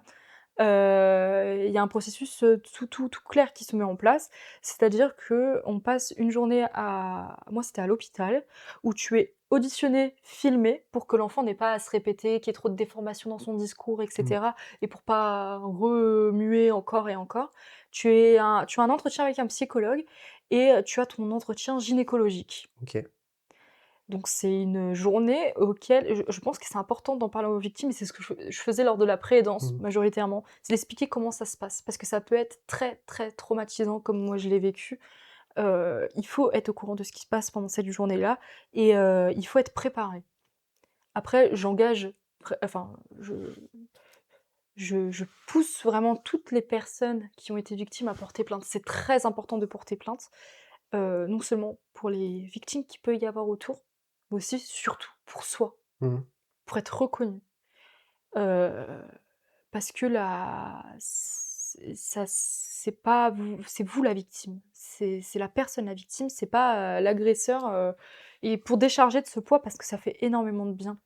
il y a un processus, tout clair qui se met en place. C'est-à-dire qu'on passe une journée à moi, c'était à l'hôpital, où tu es auditionné, filmé, pour que l'enfant n'ait pas à se répéter, qu'il y ait trop de déformations dans son discours, et Mmh. cetera, et pour pas remuer encore et encore. Tu as un entretien avec un psychologue, et tu as ton entretien gynécologique. OK. Donc c'est une journée auquel je pense que c'est important d'en parler aux victimes, et c'est ce que je faisais lors de la préaidance Mmh. majoritairement. C'est d'expliquer comment ça se passe, parce que ça peut être très, très traumatisant comme moi je l'ai vécu. Il faut être au courant de ce qui se passe pendant cette journée-là, et il faut être préparé. Après j'engage enfin je pousse vraiment toutes les personnes qui ont été victimes à porter plainte. C'est très important de porter plainte, non seulement pour les victimes qu'il peut y avoir autour, mais aussi, surtout, pour soi. Mmh. Pour être reconnu. Heu, Parce que là, c'est pas vous, c'est vous la victime. C'est la personne la victime, c'est pas, l'agresseur, et pour décharger de ce poids, parce que ça fait énormément de bien.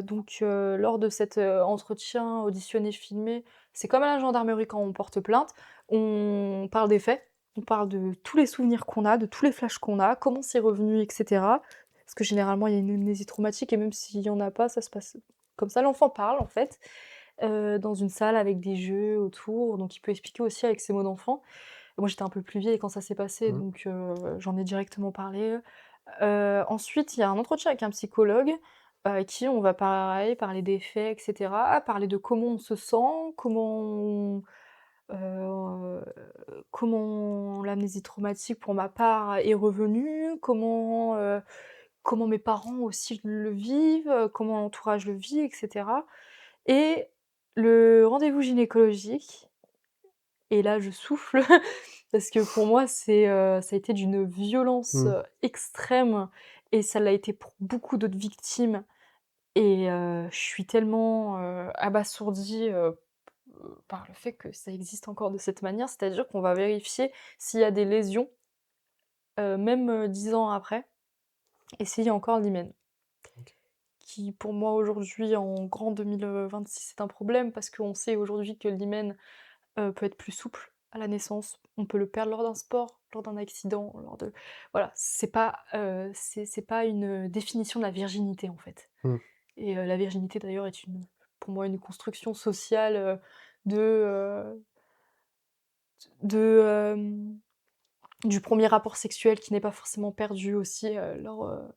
Donc lors de cet, entretien auditionné, filmé, c'est comme à la gendarmerie quand on porte plainte. On parle des faits, on parle de tous les souvenirs qu'on a, de tous les flashs qu'on a, comment c'est revenu, et cetera. Parce que généralement, il y a une amnésie traumatique, et même s'il y en a pas, ça se passe comme ça. L'enfant parle, en fait, dans une salle avec des jeux autour, donc il peut expliquer aussi avec ses mots d'enfant. Moi, j'étais un peu plus vieille quand ça s'est passé, Mmh. donc j'en ai directement parlé. Ensuite, il y a un entretien avec un psychologue, avec qui on va pareil parler des faits, et cetera, parler de comment on se sent, heu, comment l'amnésie traumatique pour ma part est revenue, comment mes parents aussi le vivent, comment l'entourage le vit, et cetera, et le rendez-vous gynécologique, et là je souffle parce que pour moi ça a été d'une violence, Mmh. extrême, et ça l'a été pour beaucoup d'autres victimes, et je suis tellement, abasourdie, par le fait que ça existe encore de cette manière. C'est-à-dire qu'on va vérifier s'il y a des lésions, même, 10 ans après, et s'il y a encore l'hymen. OK. Qui pour moi aujourd'hui en grand 2026 c'est un problème, parce qu'on sait aujourd'hui que l'hymen, peut être plus souple à la naissance. On peut le perdre lors d'un sport, lors d'un accident, lors de voilà, c'est pas une, définition de la virginité, en fait, Mmh. et la virginité d'ailleurs est pour moi une construction sociale, de, heu, de, du premier rapport sexuel qui n'est pas forcément perdu aussi,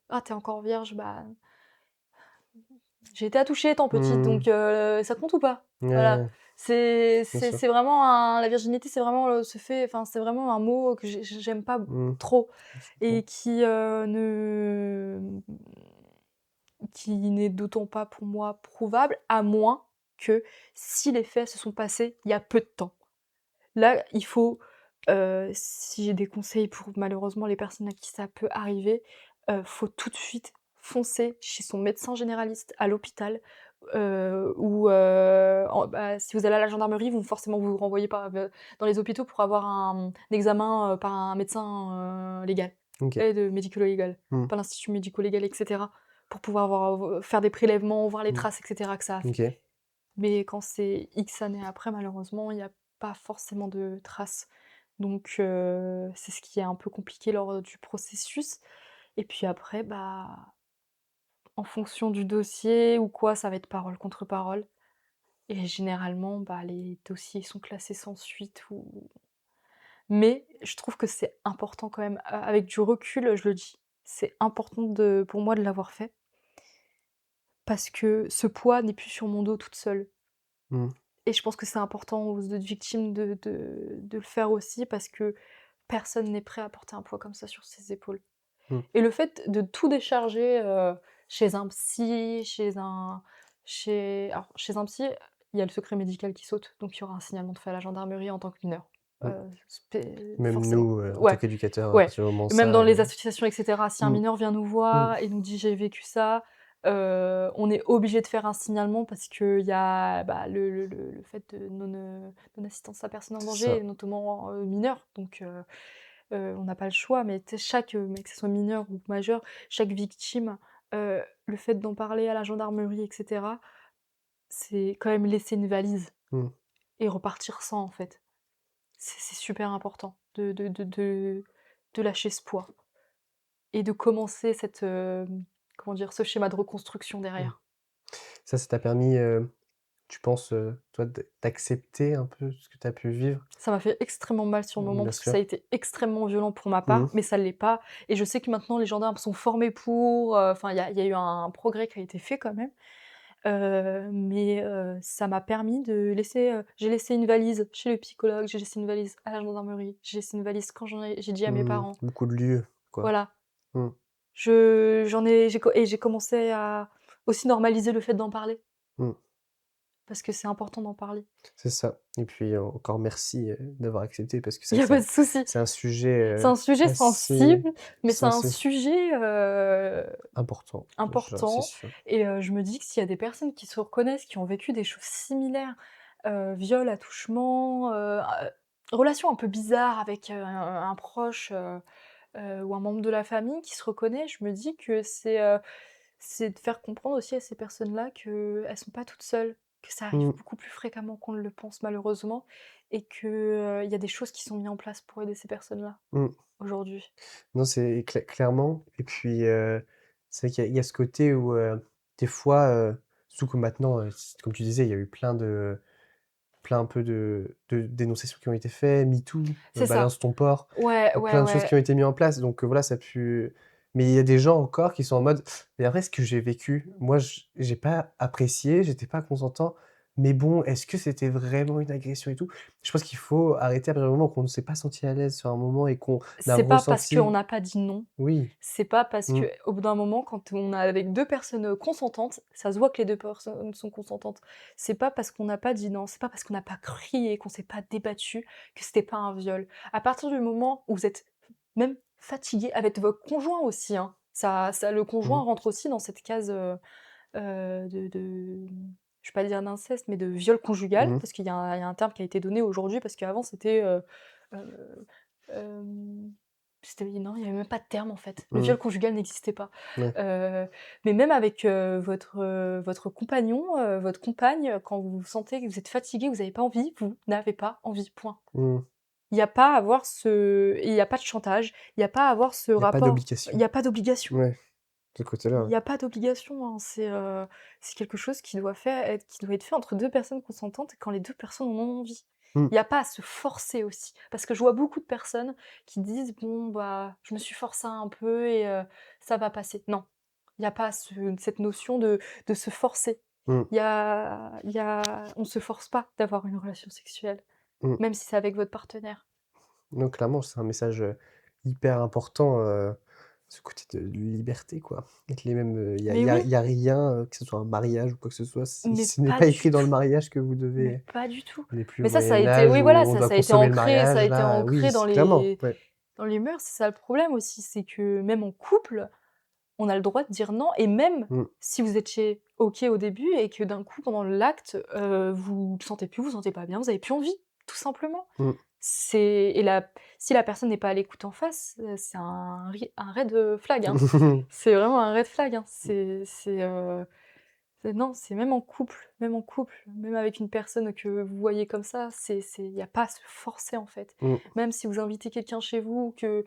«Ah, tu encore vierge? Bah, j'ai été attouchée étant petite, Mmh. donc ça compte ou pas?» Voilà. Ouais. C'est Bien c'est sûr. c'est vraiment un la virginité, c'est vraiment, c'est vraiment un mot que j'aime pas Mmh. trop Je et comprends. qui n'est d'autant pas pour moi prouvable, à moins que si les faits se sont passés il y a peu de temps. Là, il faut, si j'ai des conseils pour malheureusement les personnes à qui ça peut arriver, faut tout de suite foncer chez son médecin généraliste à l'hôpital, ou, si vous allez à la gendarmerie, ils vont forcément vous renvoyer dans les hôpitaux pour avoir un examen, par un médecin, légal OK. et de médico-légal, Mmh. par l'institut médico-légal et cetera, pour pouvoir faire des prélèvements, voir les Mmh. traces et cetera que ça a fait. OK. Mais quand c'est X années après, malheureusement, il y a pas forcément de traces. Donc c'est ce qui est un peu compliqué lors du processus et puis après, bah, en fonction du dossier ou quoi, ça va être parole contre parole et généralement, bah, les dossiers sont classés sans suite ou mais je trouve que c'est important quand même, avec du recul, je le dis, c'est important pour moi de l'avoir fait parce que ce poids n'est plus sur mon dos toute seule. Mmh. Et je pense que c'est important aux autres victimes de le faire aussi parce que personne n'est prêt à porter un poids comme ça sur ses épaules. Mmh. Et le fait de tout décharger, chez un psy, chez un psy, il y a le secret médical qui saute, donc il y aura un signalement de fait à la gendarmerie en tant que mineur. Mmh. Même Forcément. nous, en tant Ouais, qu'éducateurs, à ouais. partir du moment où Et même ça, dans les associations et cetera, si un mmh, mineur vient nous mmh, voir et nous dit: «J'ai vécu ça», on est obligé de faire un signalement parce qu'il y a, bah, le fait de non-assistance à personne en c'est danger, ça. et notamment, mineur, donc on n'a pas le choix, mais tu sais, mais que ce soit mineur ou majeur, chaque victime, le fait d'en parler à la gendarmerie et cetera, c'est quand même laisser une valise Mmh. et repartir sans, en fait. C'est super important de lâcher ce poids et de commencer comment dire? Ce schéma de reconstruction Mmh. derrière. Ça t'a permis, tu penses, toi, d'accepter un peu ce que tu as pu vivre? Ça m'a fait extrêmement mal sur le moment Bien parce que ça a sûr. été extrêmement violent pour ma part, Mmh. mais ça l'est pas et je sais que maintenant les gendarmes sont formés pour, il y a eu un progrès qui a été fait quand même. Mais ça m'a permis j'ai laissé une valise chez le psychologue, j'ai laissé une valise à la gendarmerie, j'ai laissé une valise quand j'ai dit à mes Mmh. parents. Beaucoup de lieux, quoi. Voilà. Mmh. Je j'en ai j'ai co et j'ai commencé à aussi normaliser le fait d'en parler, Mmh. parce que c'est important d'en parler. C'est ça et puis, encore merci, d'avoir accepté parce que c'est Il vrai y que a pas de souci. c'est un sujet, C'est un sujet assez sensible, mais c'est un sensé sujet, important, genre, c'est important sûr. et je me dis que s'il y a des personnes qui se reconnaissent, qui ont vécu des choses similaires, viol, attouchement, relation un peu bizarre avec, un proche, ou un membre de la famille qui se reconnaît, je me dis que c'est de faire comprendre aussi à ces personnes-là qu'elles sont pas toutes seules, que ça arrive Mmh. beaucoup plus fréquemment qu'on ne le pense malheureusement et que, il y a des choses qui sont mises en place pour aider ces personnes-là, Mmh. aujourd'hui. Non, c'est clairement et puis, c'est vrai qu'il y a ce côté où, des fois, surtout que maintenant, comme tu disais, il y a eu plein un peu de dénonciations qui ont été faites, MeToo, C'est ça. Balance ton porc, Ouais, ouais, plein de choses qui ont ouais. été mis en place donc voilà, ça a pu mais il y a des gens encore qui sont en mode: «Mais après ce que j'ai vécu, moi j'ai pas apprécié, j'étais pas consentant, mais bon, est-ce que c'était vraiment une agression et tout?» Je pense qu'il faut arrêter à partir du moment qu'on ne s'est pas senti à l'aise sur un moment et qu'on a C'est pas parce qu'on ressenti n'a pas dit non, oui, c'est pas parce mmh, qu'au bout d'un moment, quand on est avec 2 personnes, consentantes, ça se voit que les 2 personnes sont consentantes. C'est pas parce qu'on n'a pas dit non, c'est pas parce qu'on n'a pas crié, qu'on s'est pas débattu, que c'était pas un viol. À partir du moment où vous êtes même fatigué avec votre conjoint aussi, hein, le mmh, conjoint rentre aussi dans cette case, de je vais pas dire d'inceste, mais de viol conjugal, mmh, parce qu'il y a un terme qui a été donné aujourd'hui, parce qu'avant c'était, heu, hem, non, il y avait même pas de terme en fait. Le mmh, viol conjugal n'existait pas. ouais, Heu, mais même avec, votre compagnon, votre compagne, quand vous sentez que vous êtes fatigué, vous avez pas envie, vous n'avez pas envie, point. mmh. Il y a pas de chantage, il y a pas à avoir ce Il y a pas rapport, il d'obligation. y a pas d'obligation. Ouais, de ce côté-là, Il ouais. y a pas d'obligation, hein, c'est quelque chose qui doit être fait entre 2 personnes consentantes et quand les 2 personnes en ont envie. Mmh, Il y a pas à se forcer aussi. Parce que je vois beaucoup de personnes qui disent: «Bon, bah, je me suis forcée un peu et ça va passer». Non, il y a pas cette notion de se forcer. Mmh, On se force pas d'avoir une relation sexuelle, mmh. même si c'est avec votre partenaire. Non, clairement, c'est un message, hyper important, ce côté de liberté, quoi. Avec les mêmes, Mais oui, y a rien, que ce soit un mariage ou quoi que ce soit, si mais ce n'est pas pas du écrit dans le tout, mariage que vous mais devez pas du tout. on n'est plus au Mais ça a Moyen été oui, Âge voilà, où on doit ça a été consommer le ancré ça a mariage, été là, ancré oui, clairement, ouais. dans les mœurs. C'est ça le problème aussi, c'est que même en couple, on a le droit de dire non et même Mmh, si vous étiez OK au début et que d'un coup pendant l'acte, vous le sentez plus, vous sentez pas bien, vous avez plus envie, tout simplement. mmh. C'est et la Si la personne n'est pas à l'écoute en face, c'est un red flag, hein. C'est vraiment un red flag, hein. Non, c'est même en couple, même avec une personne que vous voyez comme ça, il y a pas à se forcer, en fait. Mmh, Même si vous invitez quelqu'un chez vous, que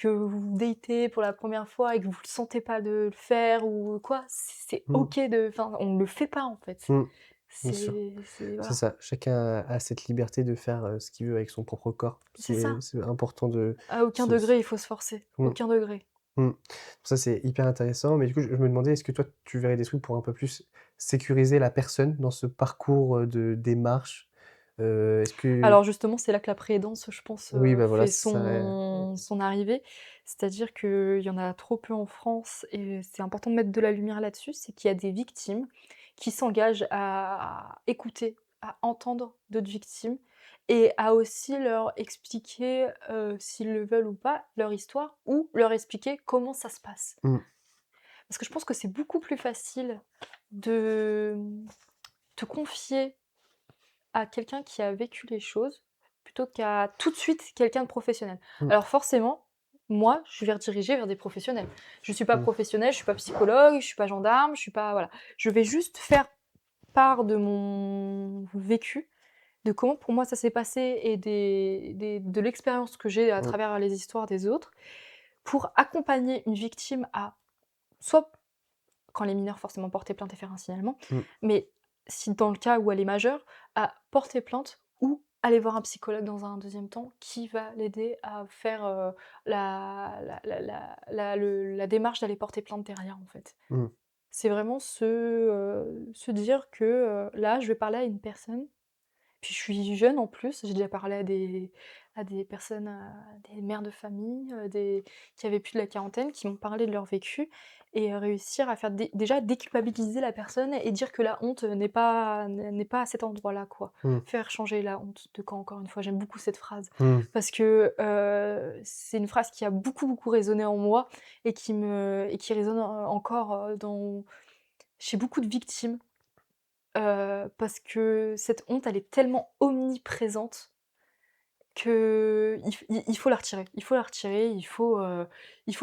vous datez pour la première fois et que vous le sentez pas de le faire ou quoi, c'est mmh, OK enfin, on ne le fait pas, en fait. mmh, bien sûr. C'est Voilà, ça, chacun a cette liberté de faire, ce qu'il veut avec son propre corps. c'est ça. C'est important de À aucun se s degré, il faut se forcer, mmh. aucun degré. Mmh. Ça, c'est hyper intéressant, mais du coup, je me demandais, est-ce que toi, tu verrais des trucs pour un peu plus sécuriser la personne dans ce parcours, de démarche? Est-ce que Alors justement, c'est là que la préaidance, je pense, oui, bah, voilà, fait ça son arrivée. C'est-à-dire qu'il y en a trop peu en France et c'est important de mettre de la lumière là-dessus, c'est qu'il y a des victimes qui s'engagent à écouter, à entendre d'autres victimes et à aussi leur expliquer, s'ils le veulent ou pas, leur histoire ou leur expliquer comment ça se passe. mmh, Parce que je pense que c'est beaucoup plus facile de, te confier à quelqu'un qui a vécu les choses, plutôt qu'à tout de suite quelqu'un de professionnel. mmh, Alors forcément, moi, je vais rediriger vers des professionnels. Je suis pas mmh, professionnelle, je suis pas psychologue, je suis pas gendarme, je suis pas voilà. Je vais juste faire part de mon vécu, de comment pour moi ça s'est passé et de l'expérience que j'ai à mmh, travers les histoires des autres, pour accompagner une victime à soit quand elle est mineure, forcément porter plainte et faire un signalement, mmh, mais si dans le cas où elle est majeure, à porter plainte ou aller voir un psychologue dans un deuxième temps qui va l'aider à faire, la démarche d'aller porter plainte derrière, en fait. mmh, C'est vraiment se dire que, là, je vais parler à une personne puis je suis jeune en plus, j'ai déjà parlé à des personnes, des mères de famille, des qui avaient plus de la quarantaine, qui m'ont parlé de leur vécu et réussir à faire déjà déculpabiliser la personne et dire que la honte, n'est pas à cet endroit-là, quoi. mmh, Faire changer la honte de camp, encore une fois, j'aime beaucoup cette phrase mmh, parce que, c'est une phrase qui a beaucoup, beaucoup résonné en moi et qui résonne, encore, dans chez beaucoup de victimes. Parce que cette honte, elle est tellement omniprésente qu'il faut la retirer. Il faut la retirer, il faut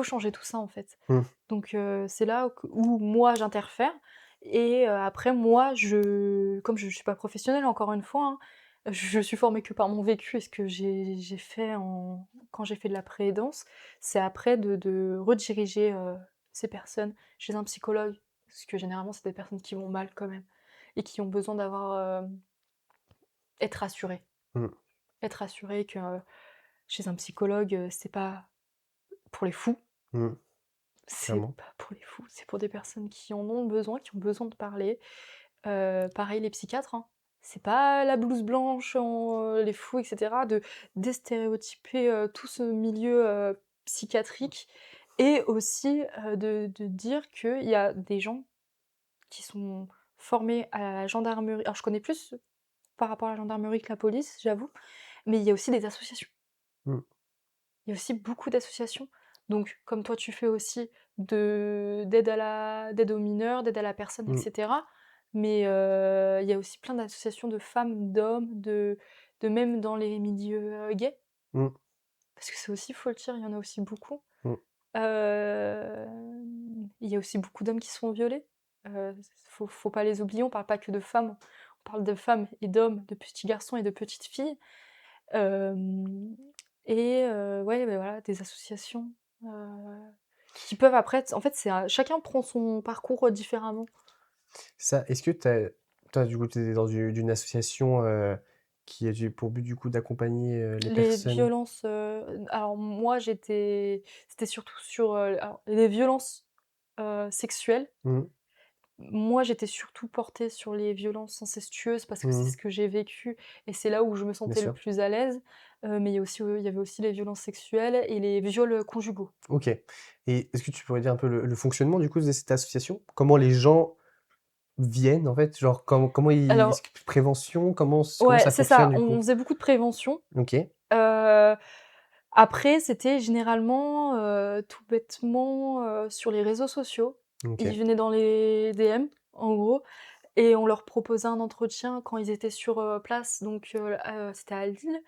changer tout ça, en fait. mmh, Donc c'est là où moi j'interfère et après moi comme je suis pas professionnelle encore une fois, hein, je suis formée que par mon vécu et ce que j'ai fait quand j'ai fait de la préaidance, c'est après de rediriger, ces personnes chez un psychologue. Parce que généralement, c'est des personnes qui vont mal quand même et qui ont besoin être rassurées. mmh, Être rassurées que, chez un psychologue, c'est pas pour les fous. mmh, C'est clairement. pas pour les fous, c'est pour des personnes qui en ont besoin, qui ont besoin de parler. Pareil les psychiatres, hein. C'est pas la blouse blanche les fous et cetera, de déstéréotyper, tout ce milieu, psychiatrique et aussi, de dire qu'il y a des gens qui sont formés à la gendarmerie. Alors je connais plus par rapport à la gendarmerie que la police, j'avoue, mais il y a aussi des associations. Mmh, Il y a aussi beaucoup d'associations. Donc, comme toi tu fais aussi d'aide aux mineurs, d'aide à la personne, et mmh, cetera. Mais, il y a aussi plein d'associations de femmes, d'hommes, de même dans les milieux, gays. mmh, Parce que c'est aussi, faut le dire, il y en a aussi beaucoup. mmh, Il y a aussi beaucoup d'hommes qui sont violés. Faut pas les oublier, on parle pas que de femmes, on parle de femmes et d'hommes, de petits garçons et de petites filles. Hem Ouais, beh, voilà, des associations, heu, qui peuvent après en fait, chacun prend son parcours, différemment. ça, est-ce que toi, du coup, tu es dans une association, qui a du pour but, du coup, d'accompagner, les Les personnes? violences, alors moi c'était surtout sur, alors les violences, sexuelles, Mmh, moi, j'étais surtout portée sur les violences incestueuses parce que c'est Mmh. ce que j'ai vécu et c'est là où je me Bien sentais le sûr. plus à l'aise. Mais il y avait aussi les violences sexuelles et les viols, conjugaux. OK, et est-ce que tu pourrais dire un peu le fonctionnement du coup de cette association? Comment les gens viennent en fait? Genre comment ils est-ce Alors que prévention? Comment ouais, ça c'est fonctionne ça, du coup? on faisait beaucoup de prévention. OK, Heu, Après, c'était généralement, tout bêtement, sur les réseaux sociaux. Ils OK, venaient dans les DM, en gros, et on leur proposait un entretien quand ils étaient sur, place, donc c'était à Lille.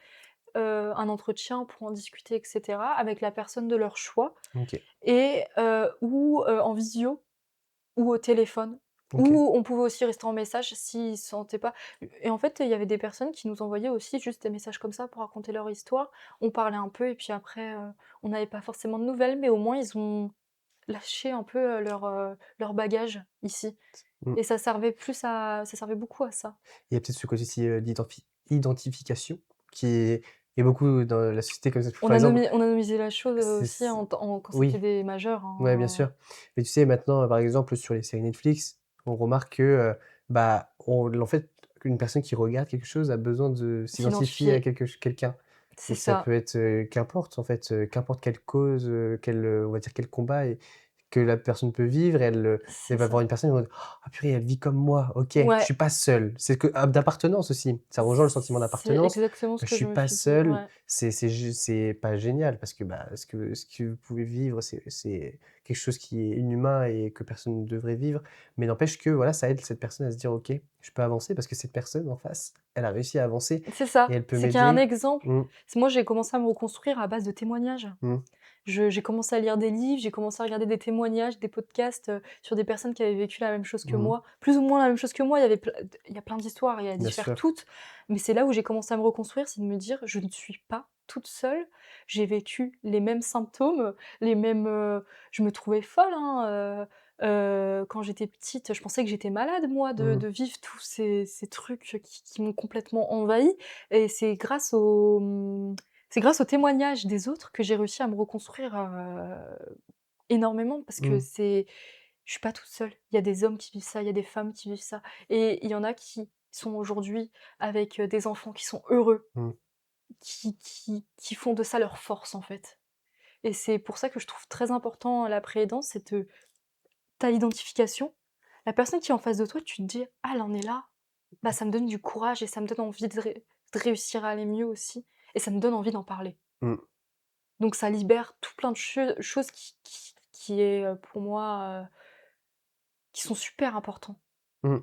Un entretien pour en discuter et cetera, avec la personne de leur choix OK, et ou en visio ou au téléphone, OK. ou on pouvait aussi rester en message s'ils se sentaient pas et en fait, il y avait des personnes qui nous envoyaient aussi juste des messages comme ça pour raconter leur histoire. On parlait un peu et puis après, on n'avait pas forcément de nouvelles, mais au moins ils ont lâché un peu, leur bagage ici Mmh. et ça servait beaucoup à ça. Il y a peut-être ce côté aussi, d'identification qui est beaucoup dans la société comme ça. Par exemple, On anonymisait la chose, c'est aussi c quand c'était oui. des majeurs, Ouais, bien hein. sûr. Mais tu sais, maintenant, par exemple, sur les séries Netflix, on remarque que, bah, en fait, une personne qui regarde quelque chose a besoin de s'identifier à S'identifier, quelqu'un, c'est et ça ça, peut être, qu'importe, en fait, qu'importe quelle cause, on va dire quel combat et que la personne peut vivre, elle c'est va voir ça. une personne en mode: «Ah purée, elle vit comme moi, OK, je Ouais, suis pas seul». C'est que d'appartenance aussi, ça rejoint le sentiment c'est d'appartenance. exactement ce Je que je suis me pas suis dit, seul, ouais. c'est pas génial parce que, bah, ce que vous pouvez vivre, c'est quelque chose qui est inhumain et que personne ne devrait vivre. Mais n'empêche que, voilà, ça aide cette personne à se dire: «OK, je peux avancer parce que cette personne en face, elle a réussi à avancer C'est et ça, elle peut c'est qu'il y a un m'aider». exemple. Mmh, C'est moi, j'ai commencé à me reconstruire à base de témoignages. mmh, J'ai commencé à lire des livres, j'ai commencé à regarder des témoignages, des podcasts, sur des personnes qui avaient vécu la même chose que mmh, moi, plus ou moins la même chose que moi. Il y a plein d'histoires et elles bien diffèrent sûr. toutes, mais c'est là où j'ai commencé à me reconstruire, c'est de me dire: «Je ne suis pas toute seule, j'ai vécu les mêmes symptômes, les mêmes, je me trouvais folle, hein, quand j'étais petite, je pensais que j'étais malade moi Mmh, de vivre tous ces trucs qui m'ont complètement envahie et c'est grâce aux témoignages des autres que j'ai réussi à me reconstruire, énormément parce que mmh, je suis pas toute seule. Il y a des hommes qui vivent ça, il y a des femmes qui vivent ça et il y en a qui sont aujourd'hui avec, des enfants qui sont heureux, mmh, qui font de ça leur force, en fait et c'est pour ça que je trouve très important la préaidance, c'est ta identification. La personne qui est en face de toi, tu te dis: «Ah, elle en est là, bah, ça me donne du courage et ça me donne envie de réussir à aller mieux aussi et ça me donne envie d'en parler». mmh, Donc ça libère tout plein de choses qui est, pour moi, qui sont super importants. mmh. Mais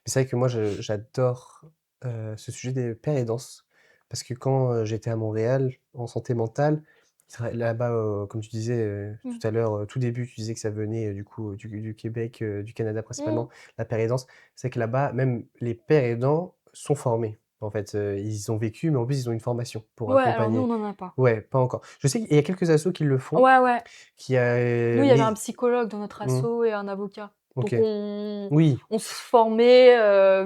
c'est vrai que moi, j'adore, ce sujet des pères et danse parce que quand, j'étais à Montréal en santé mentale, ils travaillent là-bas, comme tu disais, Mmh. tout à l'heure, tout début, tu disais que ça venait, du coup, du Québec, du Canada Mmh. principalement, la père aidance. C'est que là-bas, même les pères aidants sont formés. En fait, ils ont vécu, mais en plus, ils ont une formation pour Ouais, alors nous, on accompagner. n'en a pas. Ouais, pas encore. Je sais qu'il y a quelques assos qui le font, Ouais, ouais. qui a Nous, il y avait un mais psychologue dans notre mmh, asso et un avocat. OK. Donc Oui, on se formait,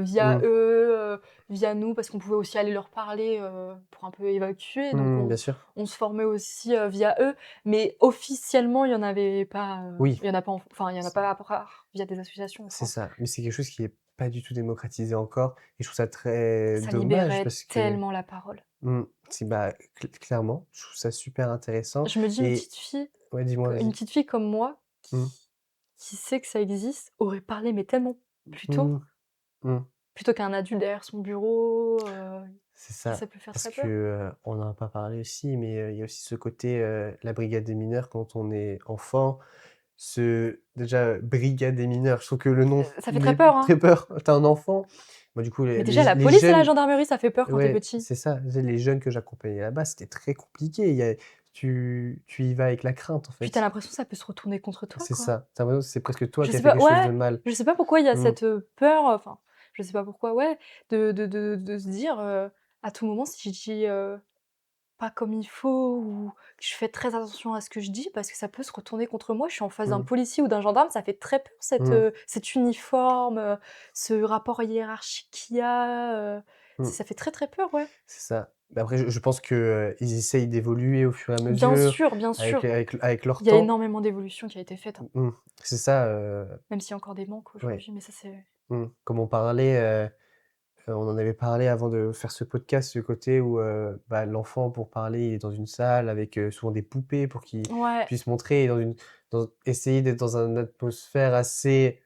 via mmh, eux, via nous, parce qu'on pouvait aussi aller leur parler, pour un peu évacuer. Donc mmh, bien sûr. on se formait aussi, via eux. Mais officiellement, Oui. il y en a pas il y en a pas à part via des associations en C'est France. ça, mais c'est quelque chose qui est pas du tout démocratisé encore et je trouve ça très Ça dommage libérait parce que tellement la parole. c'est bah, clairement, je trouve ça super intéressant Je me dis et ouais, dis-moi, une vas-y. petite fille comme moi Mmh. qui sait que ça existe, aurait parlé, mais tellement plus tôt, Mmh. Mmh. plutôt qu'un adulte derrière son bureau, C'est et ça, ça peut faire parce très que, peur. on n'en a pas parlé aussi, mais, il y a aussi ce côté, la brigade des mineurs quand on est enfant. Déjà, brigade des mineurs, je trouve que le nom Ça fait très met peur, hein. très peur. Tu un enfant, moi du coup Mais déjà la les police et la jeunes. gendarmerie, ça fait peur quand tu es Ouais, petit. c'est ça. Tu sais, les jeunes que j'accompagnais là-bas, c'était très compliqué. Tu y vas avec la crainte, en Puis tu as fait. l'impression que ça peut se retourner contre toi, C'est quoi. ça. Tu l'impression que c'est presque toi Je qui as sais fait pas quelque chose de ouais, mal. je sais pas pourquoi il y a Mmh, cette, peur, enfin, je sais pas pourquoi, ouais, de se dire, à tout moment si je dis, pas comme il faut ou que je fais très attention à ce que je dis parce que ça peut se retourner contre moi. Je suis en face d'un mmh, policier ou d'un gendarme, ça fait très peur mmh, cet uniforme, ce rapport hiérarchique qu'il y a, mmh. ça fait très, très peur, ouais. C'est ça. Mais après, je pense que, ils essayent d'évoluer au fur et à mesure, Bien sûr, avec leur il y a temps. énormément d'évolution qui a été faite, hein, Mmh, c'est ça, même s'il y a encore des manques ouais, aujourd'hui, mais ça c'est comme on parlait, on en avait parlé avant de faire ce podcast, ce côté où, bah, l'enfant pour parler, il est dans une salle avec, souvent des poupées pour qu'il ouais, puisse montrer et essayer d'être dans une atmosphère assez,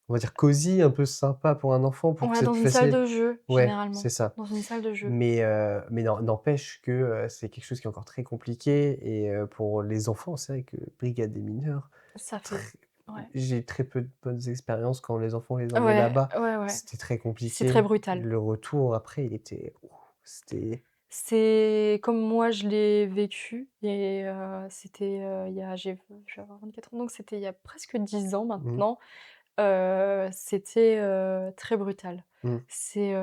on va dire cosy, un peu sympa pour un enfant pour que ouais, c'est dans plus une salle facile. de jeu, Ouais, c'est généralement, ça. dans une salle de jeu. Mais n'empêche que, c'est quelque chose qui est encore très compliqué et pour les enfants, c'est vrai que brigade des mineurs, Ça fait très ouais. j'ai très peu de bonnes expériences quand les enfants, on les emmenait Ouais, là-bas. ouais. C'était très C'est très compliqué. brutal. Le retour après, il était c'était C'est comme moi je l'ai vécu et c'était, il y a je vais avoir 24 ans, donc c'était il y a presque 10 ans mmh, maintenant. C'était, très brutal. mmh, C'est,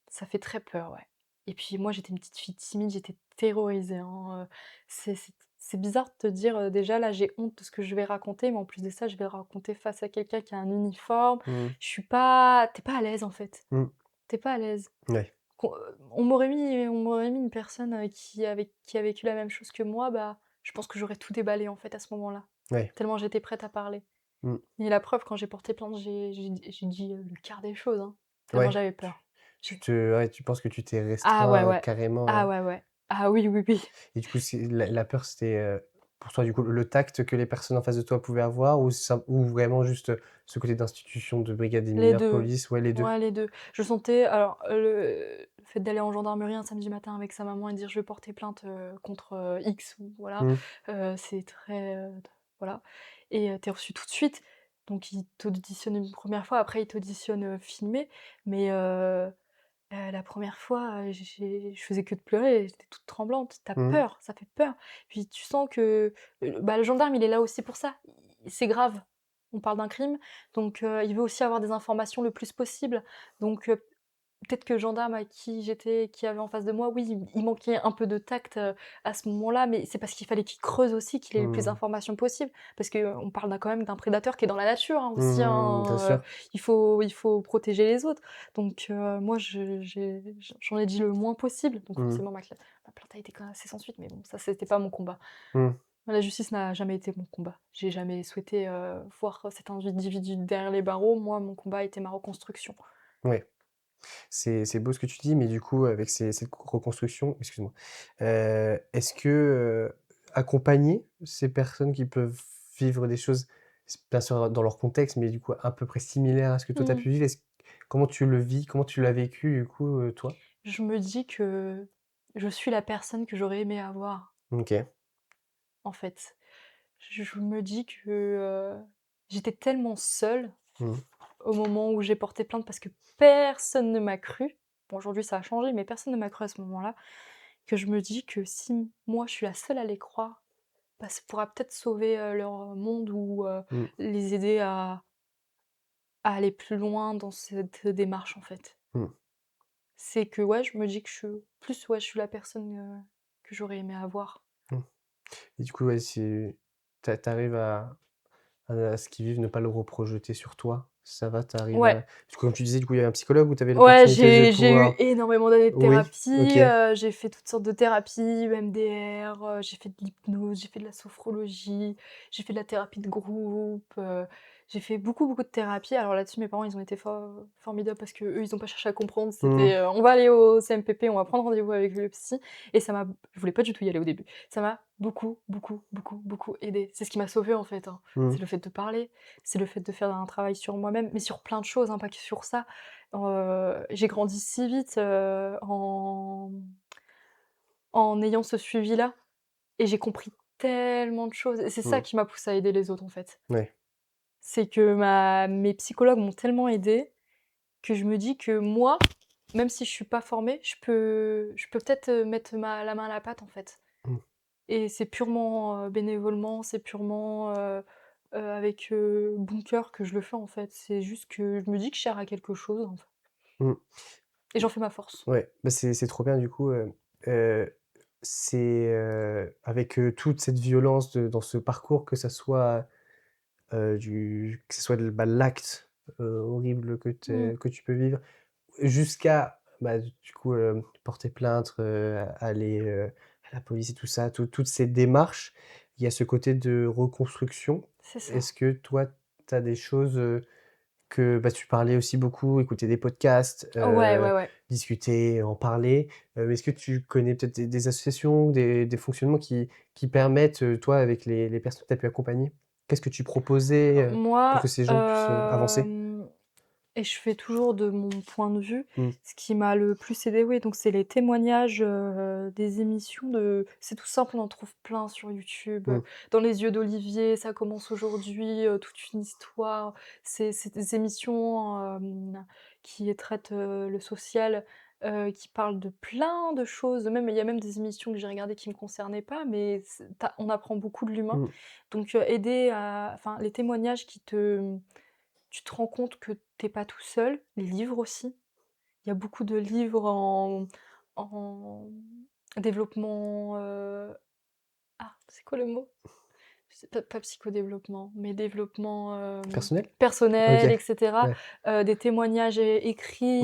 ça fait très peur, ouais. Et puis moi j'étais une petite fille timide, j'étais terrorisée, hein, c'est bizarre de te dire, déjà là j'ai honte de ce que je vais raconter, mais en plus de ça, je vais le raconter face à quelqu'un qui a un uniforme. mmh, Je suis pas tu es pas à l'aise en fait. mmh, Tu es pas à l'aise. ouais, On m'aurait mis une personne, qui a vécu la même chose que moi, bah, je pense que j'aurais tout déballé, en fait, à ce moment-là. ouais, Tellement j'étais prête à parler. mmh, Et la preuve, quand j'ai porté plainte, j'ai dit, le quart des choses, hein, tellement ouais. j'avais Tu peur. tu J'ai te ouais, tu penses que tu t'es ah ouais, restreint, ouais. carrément, Ah ouais, ouais. Ah oui, oui, oui. et du coup, c'est la peur, c'était, pour toi, du coup, le tact que les personnes en face de toi pouvaient avoir ou vraiment juste, ce côté d'institution de brigade des Les mineurs, 2. police, ouais, les 2. Ouais, les 2. Je sentais alors, le fait d'aller en gendarmerie un samedi matin avec sa maman et dire: «Je vais porter plainte, contre, X» ou voilà, Mmh, c'est très, voilà et tu es reçu tout de suite. Donc ils t'auditionnent une première fois, après ils t'auditionnent, filmé, mais la première fois, je faisais que de pleurer, j'étais toute tremblante. Tu as mmh, peur, ça fait peur. Puis tu sens que, bah, le gendarme, il est là aussi pour ça. C'est grave. On parle d'un crime, donc il veut aussi avoir des informations le plus possible. Donc peut-être que le gendarme à qui j'étais qui avait en face de moi, oui, il manquait un peu de tact, à ce moment-là, mais c'est parce qu'il fallait qu'il creuse aussi, qu'il ait le plus mmh, d'informations possible. Parce qu'on parle quand même d'un prédateur qui est dans la nature, hein, aussi, bien hein, sûr. il faut protéger les autres. Donc moi j'en ai dit le moins possible, donc Mmh, forcément ma plainte a été quand même assez sans suite, mais bon, ça c'était pas mon combat. mmh, La justice n'a jamais été mon combat. J'ai jamais souhaité, voir cet individu derrière les barreaux. Moi, mon combat a été ma reconstruction. ouais. C'est beau ce que tu dis, mais du coup, avec cette reconstruction, excuse-moi, est-ce que, accompagner ces personnes qui peuvent vivre des choses, bien sûr dans leur contexte, mais du coup à peu près similaires à ce que toi tu as Mmh. pu vivre, comment tu le vis? Comment tu l'as vécu du coup, toi? Je me dis que je suis la personne que j'aurais aimé avoir, OK. en fait. Je me dis que, j'étais tellement seule Mmh. au moment où j'ai porté plainte parce que personne ne m'a cru. Bon, aujourd'hui ça a changé, mais personne ne m'a cru à ce moment-là, que je me dis que si moi je suis la seule à les croire, bah, ça pourra peut-être sauver, leur monde ou, Mmh. les aider à aller plus loin dans cette démarche, en fait. Mmh. C'est que, ouais, je me dis que je suis la personne, que j'aurais aimé avoir. Mmh. Et du coup, ouais, c'est tu arrives à ce qu'ils vivent, ne pas le reprojeter sur toi? Ça va, tu arrives Ouais, à du coup, comme tu disais, du coup, il y avait un psychologue où tu avais ouais, l'opportunité de j'ai eu pouvoir énormément d'années de oui, OK. thérapie, j'ai fait toutes sortes de thérapies, EMDR, j'ai fait de l'hypnose, j'ai fait de la sophrologie, j'ai fait de la thérapie de groupe, j'ai fait beaucoup, beaucoup de thérapie. Alors là-dessus, mes parents, ils ont été formidables parce qu'eux, ils ont pas cherché à comprendre. Mmh. C'était, «On va aller au CMPP, on va prendre rendez-vous avec le psy» et ça m'a je voulais pas du tout y aller au début. Ça m'a beaucoup, beaucoup, beaucoup, beaucoup aidée. C'est ce qui m'a sauvée, en fait, hein. Mmh. C'est le fait de parler, c'est le fait de faire un travail sur moi-même, mais sur plein de choses, hein, pas que sur ça. J'ai grandi si vite, en ayant ce suivi-là et j'ai compris tellement de choses et c'est ça Mmh. qui m'a poussée à aider les autres, en fait. Ouais. C'est que mes psychologues m'ont tellement aidée que je me dis que moi, même si je suis pas formée, je peux peut-être, mettre la main à la pâte, en fait Mmh. et c'est purement, bénévolement, c'est purement, avec, bon cœur que je le fais, en fait. C'est juste que je me dis que je sers à quelque chose, en fait Mmh. et j'en fais ma force. Ouais, bah, c'est trop bien du coup, heu, c'est, avec, toute cette violence dans ce parcours, que ça soit, que ça soit l'acte, horrible Mmh. que tu peux vivre, jusqu'à bah, du coup, porter plainte, aller, à la police et tout ça, toutes ces démarches, il y a ce côté de reconstruction. C'est ça. Est-ce que toi, tu as des choses, que bah, tu parlais aussi beaucoup, écouter des podcasts, Ouais, ouais, ouais. discuter, en parler. Est-ce que tu connais peut-être des associations, des fonctionnements qui permettent, toi, avec les personnes que tu as pu accompagner? Qu'est-ce que tu proposais, pour Moi, que ces gens puissent, avancer? et je fais toujours de mon point de vue. Mmh, Ce qui m'a le plus aidé, oui, donc c'est les témoignages, des émissions de c'est tout simple, on en trouve plein sur YouTube, mmh, Dans les yeux d'Olivier, Ça commence aujourd'hui, Toute une histoire. C'est des émissions, qui traitent, le social, qui parlent de plein de choses. Même il y a même des émissions que j'ai regardées qui me concernaient pas, mais on apprend beaucoup de l'humain. mmh, Donc, aider à enfin, les témoignages qui te tu te rends compte que tu es pas tout seul, les livres aussi. Il y a beaucoup de livres en développement, c'est quoi le mot? C'est pas psychodéveloppement, mais développement, personnel? OK, personnel et cetera. ouais. Des témoignages écrits,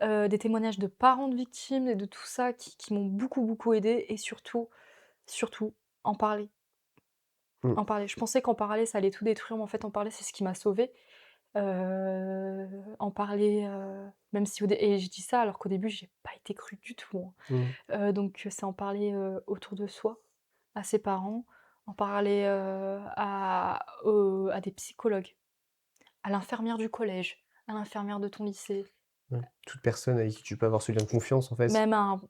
Mmh, des témoignages de parents de victimes et de tout ça qui m'ont beaucoup, beaucoup aidée et surtout, surtout, en parler. mmh, En parler. Je pensais qu'en parler, ça allait tout détruire, mais en fait, en parler, c'est ce qui m'a sauvée. En parler, même si au dé et je dis ça alors qu'au début j'ai pas été crue du tout, mmh, hein. Donc c'est en parler, autour de soi, à ses parents, en parler, à des psychologues, à l'infirmière du collège, à l'infirmière de ton lycée, ouais. Toute personne avec qui tu peux avoir ce lien de confiance, en fait. même à un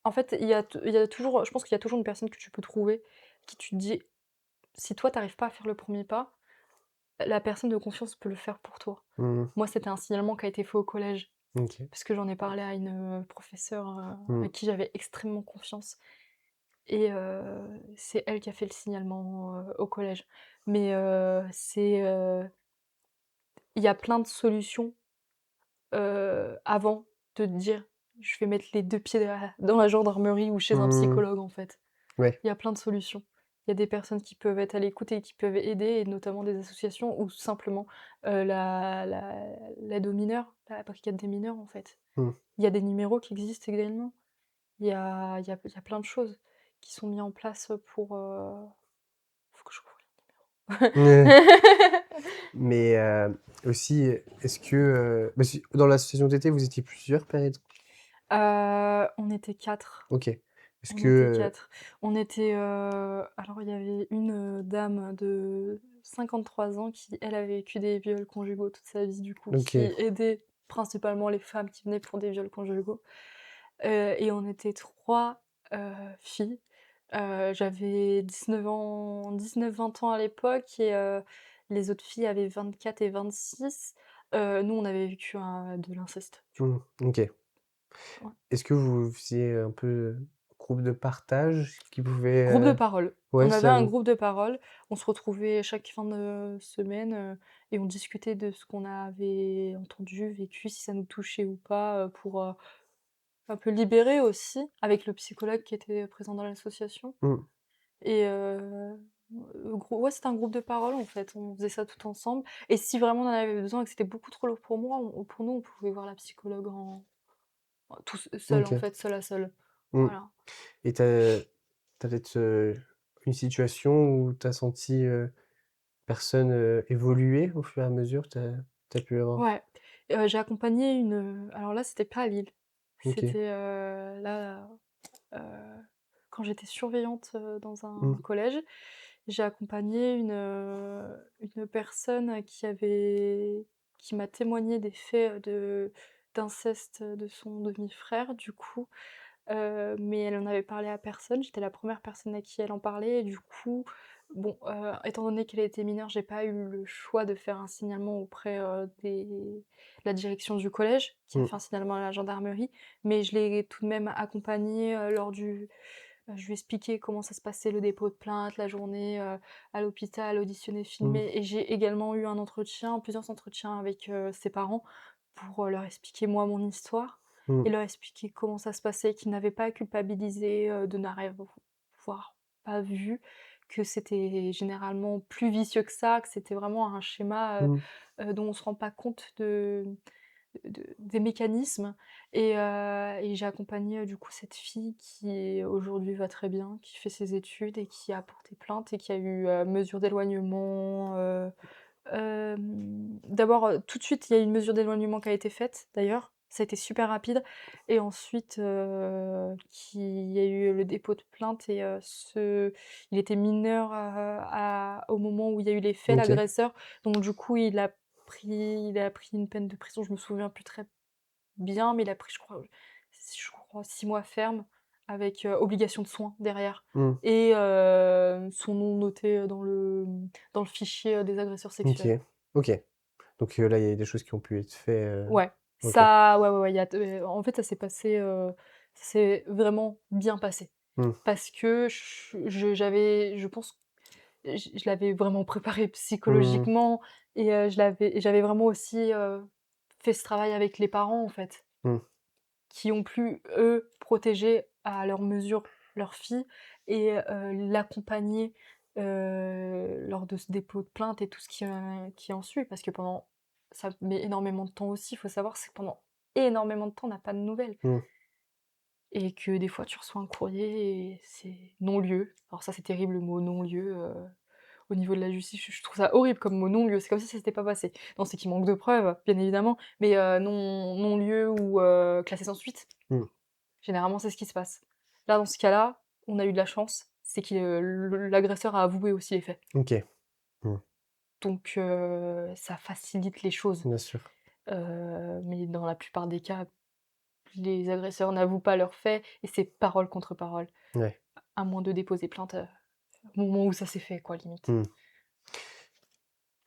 en fait, il y a toujours je pense qu'il y a toujours une personne que tu peux trouver, qui tu te dis: «Si toi tu arrives pas à faire le premier pas, la personne de confiance peut le faire pour toi». Mmh, Moi, c'était un signalement qui a été fait au collège. OK. Parce que j'en ai parlé à une, professeure, Mmh, à qui j'avais extrêmement confiance et c'est elle qui a fait le signalement, au collège. Mais il y a plein de solutions, avant de te dire: «Je vais mettre les 2 pieds dans la gendarmerie ou chez un mmh, psychologue», en fait. ouais. Il y a plein de solutions. Il y a des personnes qui peuvent être à l'écoute et qui peuvent aider et notamment des associations ou simplement, l'aide aux mineurs, la brigade des mineurs, en fait. Mmh. Il y a des numéros qui existent également. Il y a plein de choses qui sont mis en place, pour, faut que je retrouve les numéros. Mais aussi, est-ce que, bah, si dans l'association d'été, vous étiez plusieurs par exemple? On était 4. OK. Est-ce On que, était 4. On était, alors il y avait une, dame de 53 ans qui, elle, avait vécu des viols conjugaux toute sa vie, du coup, OK. qui aidait principalement les femmes qui venaient pour des viols conjugaux. Et on était 3 filles. J'avais 19 ans, 19-20 ans à l'époque et les autres filles avaient 24 et 26. Nous, on avait vécu de l'inceste, du coup. Mmh, OK. Ouais. Est-ce que vous faisiez un peu, groupe de partage qui pouvait, Groupe de parole. ouais, On avait ça un vous groupe de parole. On se retrouvait chaque fin de semaine, et on discutait de ce qu'on avait entendu, vécu, si ça nous touchait ou pas, pour, un peu libérer aussi, avec le psychologue qui était présent dans l'association. mmh, Et ouais, c'était un groupe de parole, en fait. On faisait ça tout ensemble et si vraiment on en avait besoin et que c'était beaucoup trop lourd pour moi, pour nous, on pouvait voir la psychologue en tous seul, en OK. fait, seul à seul. Mmh. Voilà. Et tu as peut-être, une situation où tu as senti, personne, évoluer au fur et à mesure? Tu as pu avoir Ouais, j'ai accompagné alors là, c'était pas à Lille. OK. C'était, là, heu, quand j'étais surveillante, dans Mmh, un collège, j'ai accompagné une personne qui m'a témoigné des faits, d'inceste de son demi-frère, du coup. Mais elle en avait parlé à personne. J'étais la première personne à qui elle en parlait et du coup, bon, étant donné qu'elle était mineure, j'ai pas eu le choix de faire un signalement auprès, de la direction du collège, qui a mmh, fait un signalement à la gendarmerie. Mais je l'ai tout de même accompagnée, je lui ai expliqué comment ça se passait, le dépôt de plainte, la journée, à l'hôpital, auditionné, mmh, filmé et j'ai également eu plusieurs entretiens avec, ses parents pour, leur expliquer moi mon histoire mmh, et leur expliquer comment ça se passait, qu'ils n'avaient pas à culpabiliser, de n'avoir pas vu, que c'était généralement plus vicieux que ça, que c'était vraiment un schéma, mmh, dont on se rend pas compte des mécanismes et j'ai accompagné, du coup, cette fille qui aujourd'hui va très bien, qui fait ses études et qui a porté plainte et qui a eu, mesure d'éloignement, d'abord, tout de suite, il y a eu une mesure d'éloignement qui a été faite, d'ailleurs. Ça a été super rapide et ensuite, il y a eu le dépôt de plainte et il était mineur, au moment où il y a eu les faits, OK. l'agresseur. Donc du coup, il a pris une peine de prison, je me souviens plus très bien, mais il a pris, je crois 6 mois ferme avec, obligation de soins derrière Mmh. et son nom noté, dans le fichier, des agresseurs OK. sexuels. OK. Donc là, il y a des choses qui ont pu être faites, Ouais, OK. ça ouais, ouais, ouais, il y a en fait, ça s'est vraiment bien passé Mmh. parce que je pense, je l'avais vraiment préparé Mmh. psychologiquement et j'avais vraiment aussi, fait ce travail avec les parents, en fait. Mmh. Qui ont pu, eux, protéger à leur mesure leur fille et l'accompagner, lors de ce dépôt de plainte et tout ce qui en suit. Parce que pendant ça met énormément de temps aussi, il faut savoir, c'est que pendant énormément de temps, on n'a pas de nouvelles Mmh. et que des fois, tu reçois un courrier et c'est non-lieu. Alors ça, c'est terrible le mot non-lieu, au niveau de la justice, je trouve ça horrible comme mot non-lieu, c'est comme si ça s'était pas passé. Non, c'est qu'il manque de preuves, bien évidemment, mais non-lieu ou classé sans suite. Mmh. Généralement, c'est ce qui se passe. Là, dans ce cas-là, on a eu de la chance, c'est que l'agresseur a avoué aussi les faits. OK. Mmh. Donc ça facilite les choses. Bien sûr. Mais dans la plupart des cas, les agresseurs n'avouent pas leurs faits et c'est parole contre parole, Ouais. à moins de déposer plainte, au moment où ça s'est fait quoi, limite. Mmh.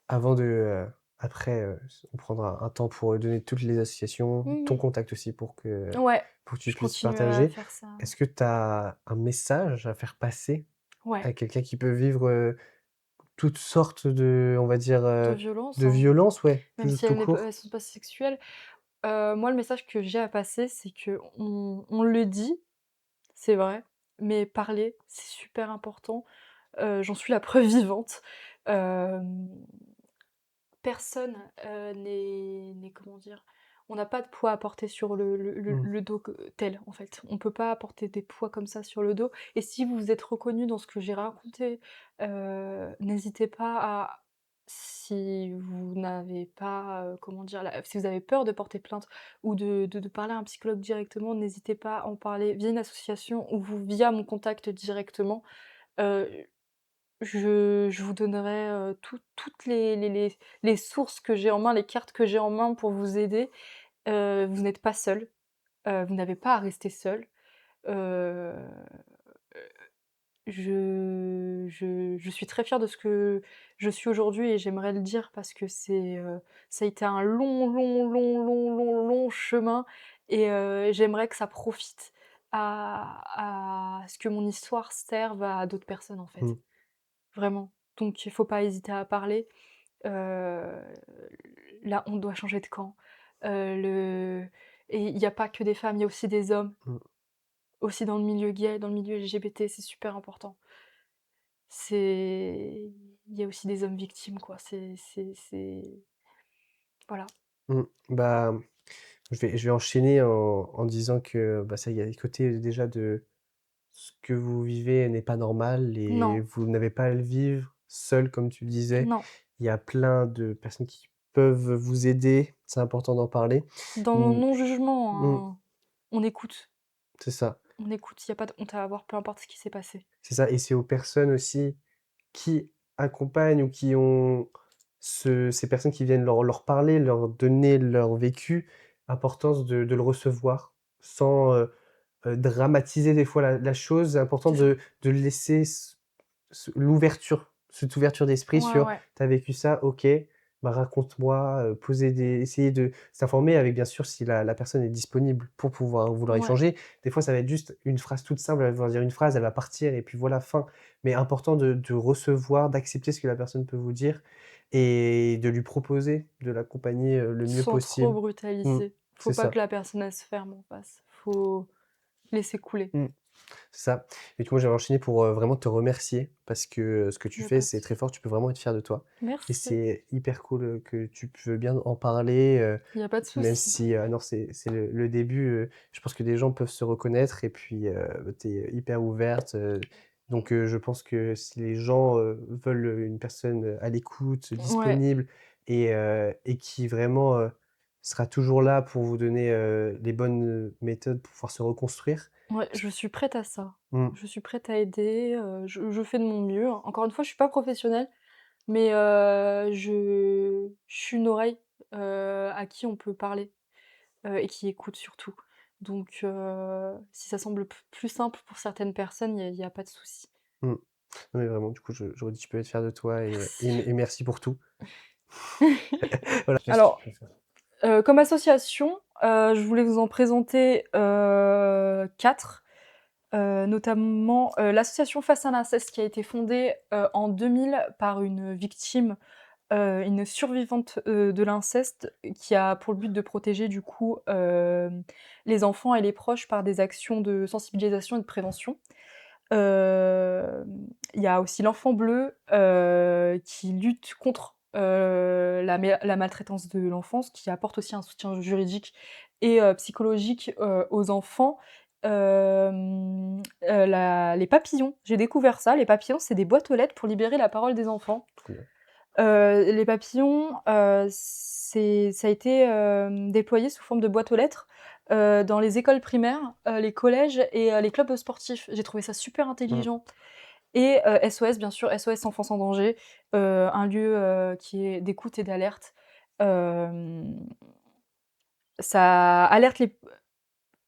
Avant de, après, on prendra un temps pour, donner toutes les associations, ton Mmh. contact aussi Ouais, pour que tu je puisses continue à partager. faire ça. Est-ce que tu as un message à faire passer Ouais, à quelqu'un qui peut vivre, toutes sortes de, on va dire, de violence, de hein, violences, ouais, même si tout elles court? sont pas sexuelles. Moi, le message que j'ai à passer, c'est qu'on le dit, c'est vrai, mais parler, c'est super important. J'en suis la preuve vivante. Hem, Personne, n'est comment dire? On n'a pas de poids à porter sur Mmh. le dos tel, en fait. On peut pas apporter des poids comme ça sur le dos et si vous vous êtes reconnu dans ce que j'ai raconté, n'hésitez pas à si vous n'avez pas, comment dire? Si vous avez peur de porter plainte ou de parler à un psychologue directement, n'hésitez pas à en parler via une association ou via mon contact directement. Heu je vous donnerai, toutes les sources que j'ai en main, les cartes que j'ai en main pour vous aider. Vous n'êtes pas seul, vous n'avez pas à rester seul. Heu, je suis très fière de ce que je suis aujourd'hui et j'aimerais le dire parce que ça a été un long, long, long, long, long, long chemin et j'aimerais que ça profite à ce que mon histoire serve à d'autres personnes, en fait. Mmh. Vraiment. Donc il faut pas hésiter à parler. Heu, la honte doit changer de camp. Le Et il y a pas que des femmes, il y a aussi des hommes, Mmh. aussi dans le milieu gay, dans le milieu LGBT, c'est super important. C'est Il y a aussi des hommes victimes, quoi. Voilà. Mmh. Bah, je vais enchaîner en disant que, bah, ça, il y a le côté, déjà de ce que vous vivez n'est pas normal Non, et vous n'avez pas à le vivre seul comme tu le disais. non. Il y a plein de personnes qui peuvent vous aider, c'est important d'en parler. Dans le Mmh. Mmh. non-jugement, hein, on écoute. C'est ça, On écoute, il y a pas de honte à avoir, peu importe ce qui s'est passé. c'est ça et c'est aux personnes aussi qui accompagnent ou qui ont ces personnes qui viennent leur parler, leur donner leur vécu, importance de le recevoir sans, dramatiser des fois la chose. C'est important C'est ça. de laisser l'ouverture, cette ouverture d'esprit Ouais, sur: ouais. «Tu as vécu ça, OK, bah, raconte-moi», poser des essayer de s'informer avec bien sûr si la personne est disponible pour pouvoir vouloir Ouais. échanger. Des fois, ça va être juste une phrase toute simple, elle va vouloir dire une phrase, elle va partir et puis voilà, fin. Mais important de recevoir, d'accepter ce que la personne peut vous dire et de lui proposer de l'accompagner, le mieux Sans trop possible. Mmh, brutaliser. Faut c'est pas que ça. la personne elle se ferme en face. Faut laisser couler. Mmh. C'est ça. Et du coup, moi, j'avais enchaîné pour, vraiment te remercier parce que, ce que Il tu y a fais, pas de c'est très souci. fort. Tu peux vraiment être fier de toi et Merci, c'est hyper cool, que tu veux bien en parler, il y a pas de même souci. si, non, c'est le début, je pense que des gens peuvent se reconnaître et puis, tu es hyper ouverte, donc je pense que si les gens, veulent, une personne, à l'écoute, Ouais, disponible et qui vraiment, sera toujours là pour vous donner, les bonnes, méthodes pour pouvoir se reconstruire. ouais, je suis prête à ça. Mmh. Je suis prête à aider, je fais de mon mieux. Encore une fois, je suis pas professionnelle, mais je suis une oreille, à qui on peut parler, et qui écoute surtout. Donc si ça semble plus simple pour certaines personnes, il y a pas de souci. Mmh. Non mais vraiment, du coup, je redis, je peux être fier de toi Merci. et merci pour tout. Voilà, qu'est-ce que tu Alors, peux faire? comme association, je voulais vous en présenter, 4, notamment, l'association Face à l'inceste qui a été fondée, en 2000 par une victime, une survivante, de l'inceste qui a pour le but de protéger du coup, les enfants et les proches par des actions de sensibilisation et de prévention. Il y a aussi l'Enfant Bleu, qui lutte contre, la maltraitance de l'enfance, qui apporte aussi un soutien juridique et psychologique, aux enfants. La les papillons, j'ai découvert ça, les papillons, c'est des boîtes aux lettres pour libérer la parole des enfants. Trop bien. Les papillons, ça a été, déployé sous forme de boîte aux lettres, dans les écoles primaires, les collèges et les clubs sportifs. J'ai trouvé ça super Mmh. intelligent et SOS bien sûr, SOS Enfance en danger, un lieu, qui est d'écoute et d'alerte. Hem, ça alerte les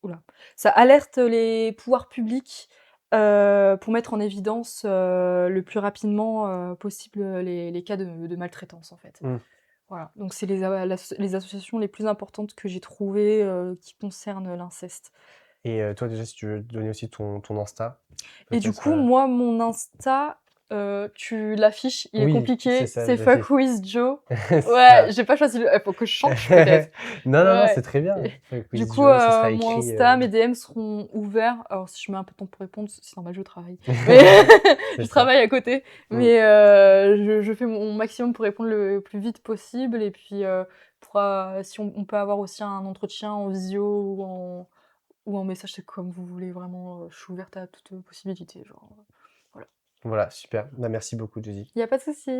ouh ça alerte les pouvoirs publics, pour mettre en évidence, le plus rapidement, possible, les cas de maltraitance en fait. Mmh. Voilà, donc c'est les associations les plus importantes que j'ai trouvées, qui concernent l'inceste. Et toi, déjà, si tu veux donner aussi ton Insta, Et du peut-être, coup, moi, mon Insta, tu l'affiches, il est oui, c'est compliqué, ça, c'est je Fuck l'affiche. with Joe. C'est Ouais, ça. j'ai pas choisi le faut que je change peut-être. Non, non, non, c'est Ouais. très bien. Et du Quiz coup, Joe, ça sera mon écrit, Insta, mes DM seront ouverts. Alors si je mets un peu de temps pour répondre, c'est normal, je travaille. Mais c'est je ça. travaille à côté, Mmh. mais je fais mon maximum pour répondre le plus vite possible et puis, si on peut avoir aussi un entretien en visio ou en message, c'est comme vous voulez vraiment, je suis ouverte à toute, possibilité, genre, voilà. Voilà, super. Bah, merci beaucoup, Jessy. Il y a pas de souci.